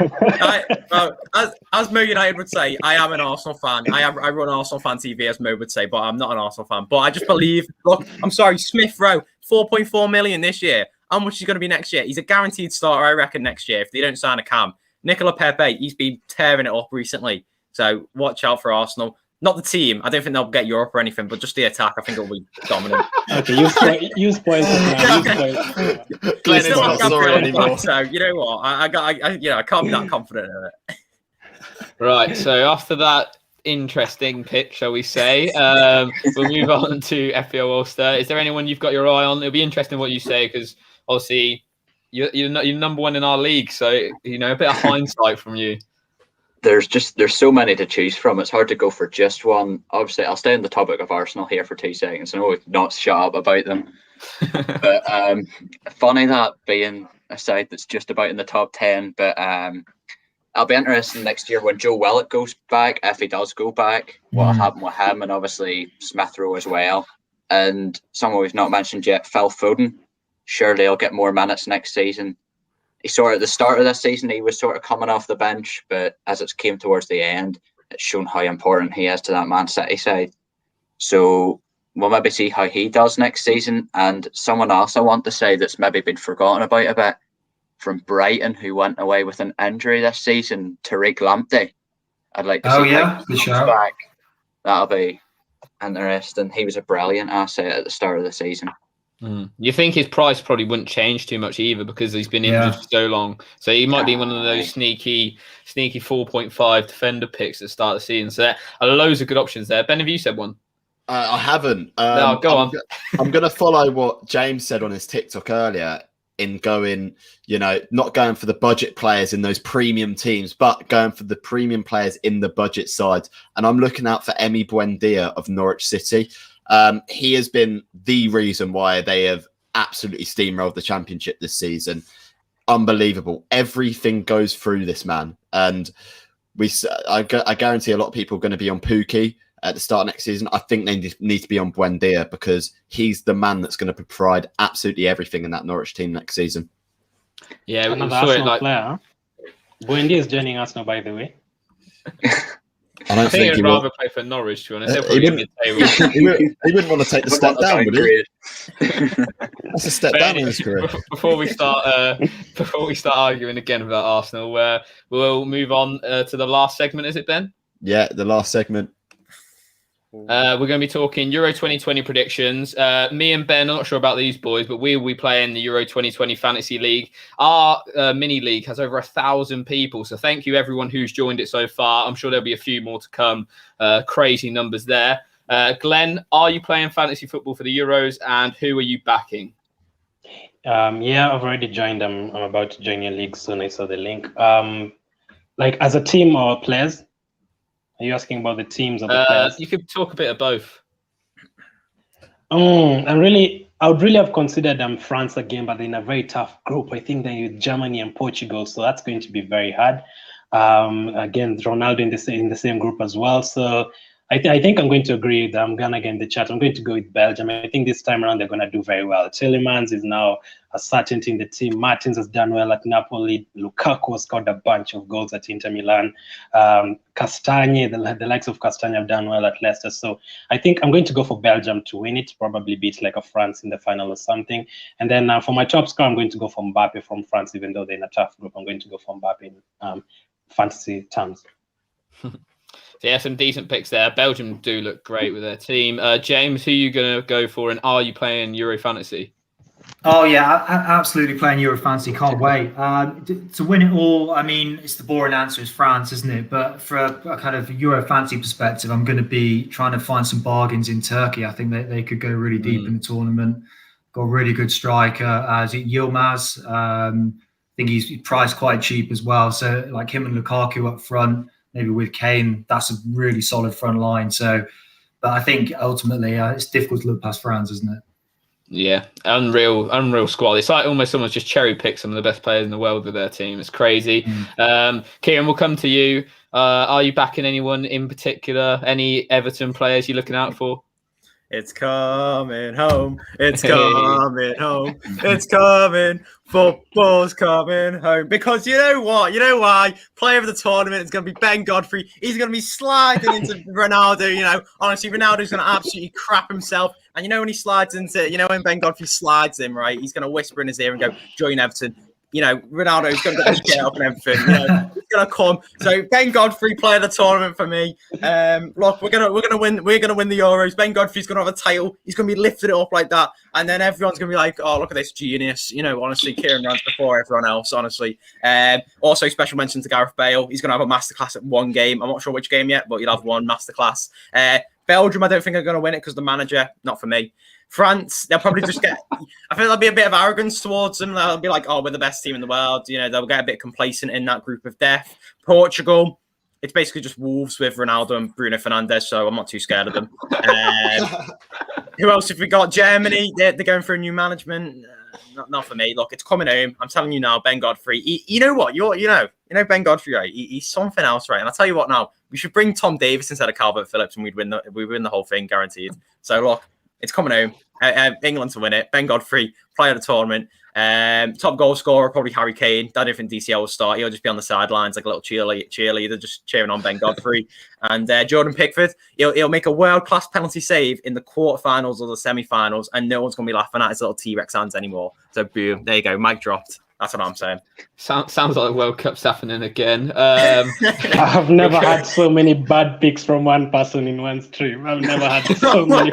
As Mo United would say, I am an Arsenal fan. I run Arsenal Fan TV, as Mo would say, but I'm not an Arsenal fan. But I just believe, look, I'm sorry, Smith Rowe, 4.4 million this year. How much is he going to be next year? He's a guaranteed starter, I reckon, next year if they don't sign a cam. Nicola Pepe, he's been tearing it up recently. So watch out for Arsenal. Not the team. I don't think they'll get Europe or anything, but just the attack. I think it'll be dominant. Okay, use points. Man. Use points. Glenn is not sorry anymore. So you know what? I can't be that confident in it. Right. So after that interesting pick, shall we say, we'll move on to FPL Ulster. Is there anyone you've got your eye on? It'll be interesting what you say because obviously you're number one in our league, so you know a bit of hindsight from you. There's so many to choose from. It's hard to go for just one. Obviously, I'll stay on the topic of Arsenal here for 2 seconds. I know we've not shut up about them, but funny that being a side that's just about in the top 10. But I'll be interested next year when Joe Willett goes back, if he does go back, what'll happen with him, and obviously Smith Rowe as well. And someone we've not mentioned yet, Phil Foden. Surely he'll get more minutes next season. He sort of, at the start of this season, he was sort of coming off the bench, but as it came towards the end, it's shown how important he is to that Man City side. So we'll maybe see how he does next season. And someone else I want to say that's maybe been forgotten about a bit, from Brighton, who went away with an injury this season, Tariq Lamptey. I'd like to see him come back. That'll be interesting. He was a brilliant asset at the start of the season. You think his price probably wouldn't change too much either because he's been injured for so long. So he might be one of those sneaky 4.5 defender picks at the start of the season. So there are loads of good options there. Ben, have you said one? I haven't. No, go on. I'm going to follow what James said on his TikTok earlier in going, not going for the budget players in those premium teams, but going for the premium players in the budget side. And I'm looking out for Emmy Buendia of Norwich City. He has been the reason why they have absolutely steamrolled the Championship this season. Unbelievable. Everything goes through this man. And I guarantee a lot of people are going to be on Pookie at the start of next season. I think they need to be on Buendia because he's the man that's going to provide absolutely everything in that Norwich team next season. Yeah, another Arsenal player. Buendia is joining us now, by the way. I think he'd rather play for Norwich, to be honest. He wouldn't want to take the step down, would he? That's a step down in his career. Before we start arguing again about Arsenal, we'll move on to the last segment. Is it, Ben? Yeah, the last segment. We're going to be talking Euro 2020 predictions. Me and Ben, I'm not sure about these boys, but we will be playing the Euro 2020 Fantasy League. Our mini league has over 1,000 people, so thank you everyone who's joined it so far. I'm sure there'll be a few more to come. Crazy numbers there. Glenn, are you playing fantasy football for the Euros, and who are you backing? Yeah, I've already joined. I'm about to join your league soon. I saw the link. Like as a team or players? Are you asking about the teams or the players? You could talk a bit of both. I would really have considered France again, but they're in a very tough group. I think they're with Germany and Portugal, so that's going to be very hard. Again, Ronaldo in the same group as well. So I think I'm going to agree with I'm going to get in the chat. I'm going to go with Belgium. I think this time around they're going to do very well. Tielemans is now a certainty in the team. Martins has done well at Napoli. Lukaku has scored a bunch of goals at Inter Milan. Castagne, the likes of Castagne have done well at Leicester. So I think I'm going to go for Belgium to win it, probably beat like a France in the final or something. And then for my top score, I'm going to go for Mbappe from France, even though they're in a tough group. I'm going to go for Mbappe in fantasy terms. So yeah, some decent picks there. Belgium do look great with their team. James, who are you going to go for, and are you playing Euro Fantasy? Oh yeah, absolutely playing Euro Fantasy. Can't wait to win it all. I mean, it's the boring answer is France, isn't it? But for a kind of Euro Fantasy perspective, I'm going to be trying to find some bargains in Turkey. I think they could go really deep in the tournament. Got a really good striker, Yilmaz. I think he's priced quite cheap as well. So like him and Lukaku up front. Maybe with Kane, that's a really solid front line. So, but I think ultimately it's difficult to look past France, isn't it? Yeah, unreal squad. It's like almost someone's just cherry picked some of the best players in the world with their team. It's crazy. Kieran, we'll come to you. Are you backing anyone in particular? Any Everton players you're looking out for? It's coming home. It's coming home. It's coming. Football's coming home. Because you know what? You know why? Player of the tournament is going to be Ben Godfrey. He's going to be sliding into Ronaldo. Honestly, Ronaldo's going to absolutely crap himself. And when he slides into, when Ben Godfrey slides him, right, he's going to whisper in his ear and go, join Everton. Ronaldo's going to get the shit up and everything. He's going to come. So Ben Godfrey player of the tournament for me. Look, we're gonna win. We're gonna win the Euros. Ben Godfrey's going to have a title. He's going to be lifted it up like that, and then everyone's going to be like, "Oh, look at this genius!" Honestly, Kieran Rants before everyone else. Honestly, also special mention to Gareth Bale. He's going to have a masterclass at one game. I'm not sure which game yet, but he'll have one masterclass. Belgium, I don't think are going to win it because the manager, not for me. France, they'll probably just get. I think there'll be a bit of arrogance towards them. They'll be like, "Oh, we're the best team in the world." They'll get a bit complacent in that group of death. Portugal, it's basically just Wolves with Ronaldo and Bruno Fernandes, so I'm not too scared of them. Who else have we got? Germany, they're going for a new management. Not for me. Look, it's coming home. I'm telling you now, Ben Godfrey. You know what? You know Ben Godfrey, right? He's something else, right? And I'll tell you what now. We should bring Tom Davis instead of Calvert Phillips, and we'd win the whole thing, guaranteed. So look, it's coming home. England to win it. Ben Godfrey, player of the tournament. Top goal scorer, probably Harry Kane. I don't think DCL will start. He'll just be on the sidelines like a little cheerleader, just cheering on Ben Godfrey. And Jordan Pickford, he'll make a world-class penalty save in the quarterfinals or the semi-finals, and no one's going to be laughing at his little T-Rex hands anymore. So boom, there you go, mic dropped. That's what I'm saying. Sounds like the World Cup's happening again. I've never had so many bad picks from one person in one stream. I've never had so many.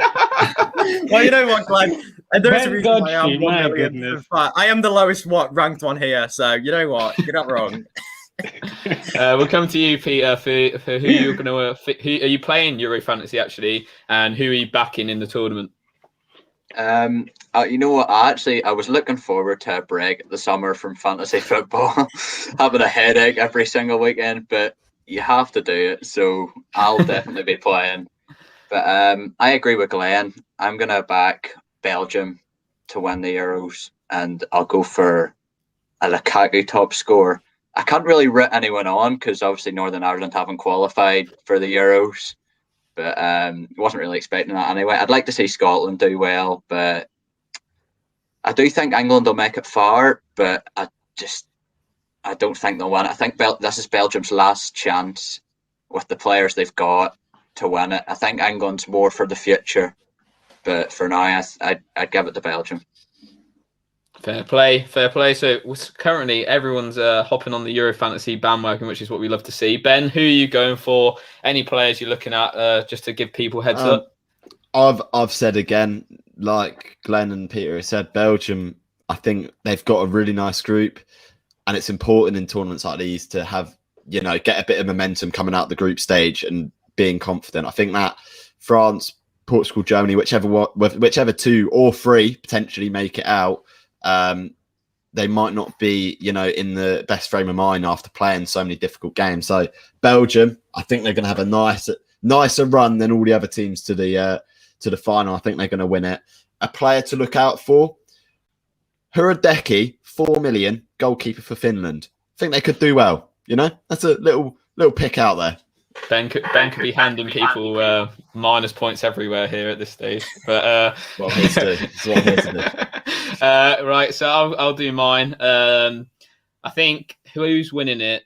Well, you know what, Glenn? And there's a reason why I'm 1 my million. goodness. I am the lowest ranked one here, so you know what? You're not wrong. We'll come to you, Peter, for who you're going to. Who are you playing Euro Fantasy actually, and who are you backing in the tournament? You know what? I was looking forward to a break the summer from fantasy football, having a headache every single weekend, but you have to do it, so I'll definitely be playing. But I agree with Glenn. I'm gonna back Belgium to win the Euros, and I'll go for a Lukaku top score. I can't really write anyone on because obviously Northern Ireland haven't qualified for the Euros. But wasn't really expecting that anyway. I'd like to see Scotland do well, but I do think England will make it far, but I don't think they'll win it. I think this is Belgium's last chance with the players they've got to win it. I think England's more for the future, but for now, I'd give it to Belgium. Fair play. So currently everyone's hopping on the Euro Fantasy bandwagon, which is what we love to see. Ben, who are you going for? Any players you're looking at just to give people heads up? I've said again, like Glenn and Peter have said, Belgium, I think they've got a really nice group, and it's important in tournaments like these to have, get a bit of momentum coming out the group stage and being confident. I think that France, Portugal, Germany, whichever two or three potentially make it out, they might not be, in the best frame of mind after playing so many difficult games. So Belgium, I think they're going to have a nicer run than all the other teams to the final. I think they're going to win it. A player to look out for, Hradecky, 4 million, goalkeeper for Finland. I think they could do well. That's a little pick out there. Ben could be handing people minus points everywhere here at this stage. But what I'm here to do. Right, so I'll do mine. I think who's winning it,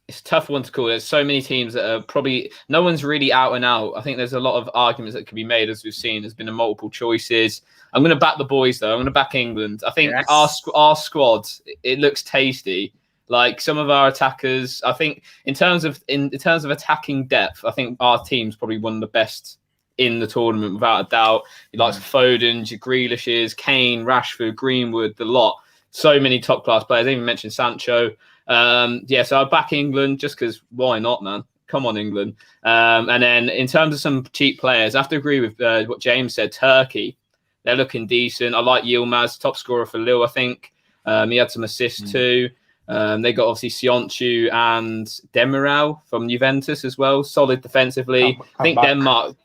it's a tough one to call. There's so many teams that are probably no one's really out and out. I think there's a lot of arguments that can be made, as we've seen. There's been multiple choices. I'm going to back the boys though. I'm going to back England. I think our squad, it looks tasty. Like some of our attackers, I think in terms of attacking depth, I think our team's probably one of the best in the tournament without a doubt. He likes Foden, Grealishes, Kane, Rashford, Greenwood, the lot. So many top class players. I even mentioned Sancho. So I'll back England just because why not, man? Come on, England. And then in terms of some cheap players, I have to agree with what James said. Turkey, they're looking decent. I like Yilmaz, top scorer for Lille, I think. He had some assists too. They got obviously Sionchu and Demiral from Juventus as well. Solid defensively. I think Denmark,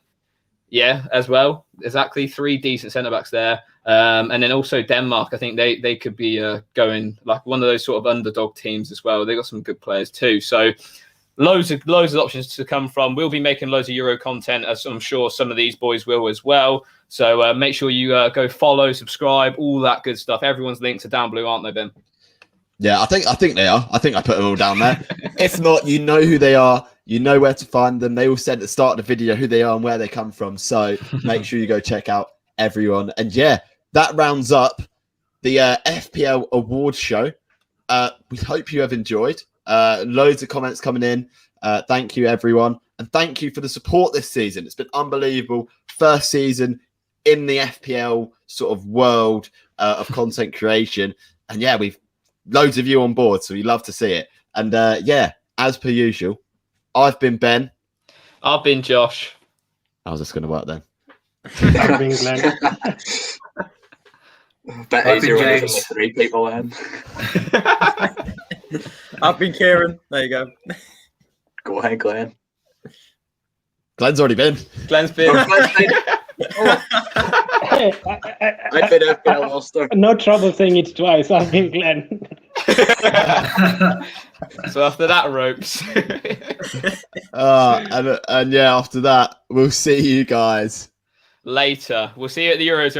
as well. Exactly. 3 decent centre-backs there. And then also Denmark, I think they could be going like one of those sort of underdog teams as well. They got some good players too. So loads of options to come from. We'll be making loads of Euro content, as I'm sure some of these boys will as well. So make sure you go follow, subscribe, all that good stuff. Everyone's links are down below, aren't they, Ben? Yeah, I think they are. I think I put them all down there. If not, you know who they are. You know where to find them. They all said at the start of the video who they are and where they come from. So make sure you go check out everyone. And that rounds up the FPL Awards show. we hope you have enjoyed. Loads of comments coming in. Thank you, everyone. And thank you for the support this season. It's been unbelievable. First season in the FPL sort of world of content creation. And yeah, we've loads of you on board, so we love to see it. And yeah, as per usual, I've been Ben. I've been Josh. How's this going to work then? I've been Glenn. Bit I've easier been when James. there's only 3 people in. I've been Kieran. There you go. Go ahead, Glenn. Glenn's already been. Glenn's been. I've been FPL Ulster. No trouble saying it twice. I've been Glenn. So after that, ropes. And yeah, after that, we'll see you guys Later. We'll see you at the Euros, everyone.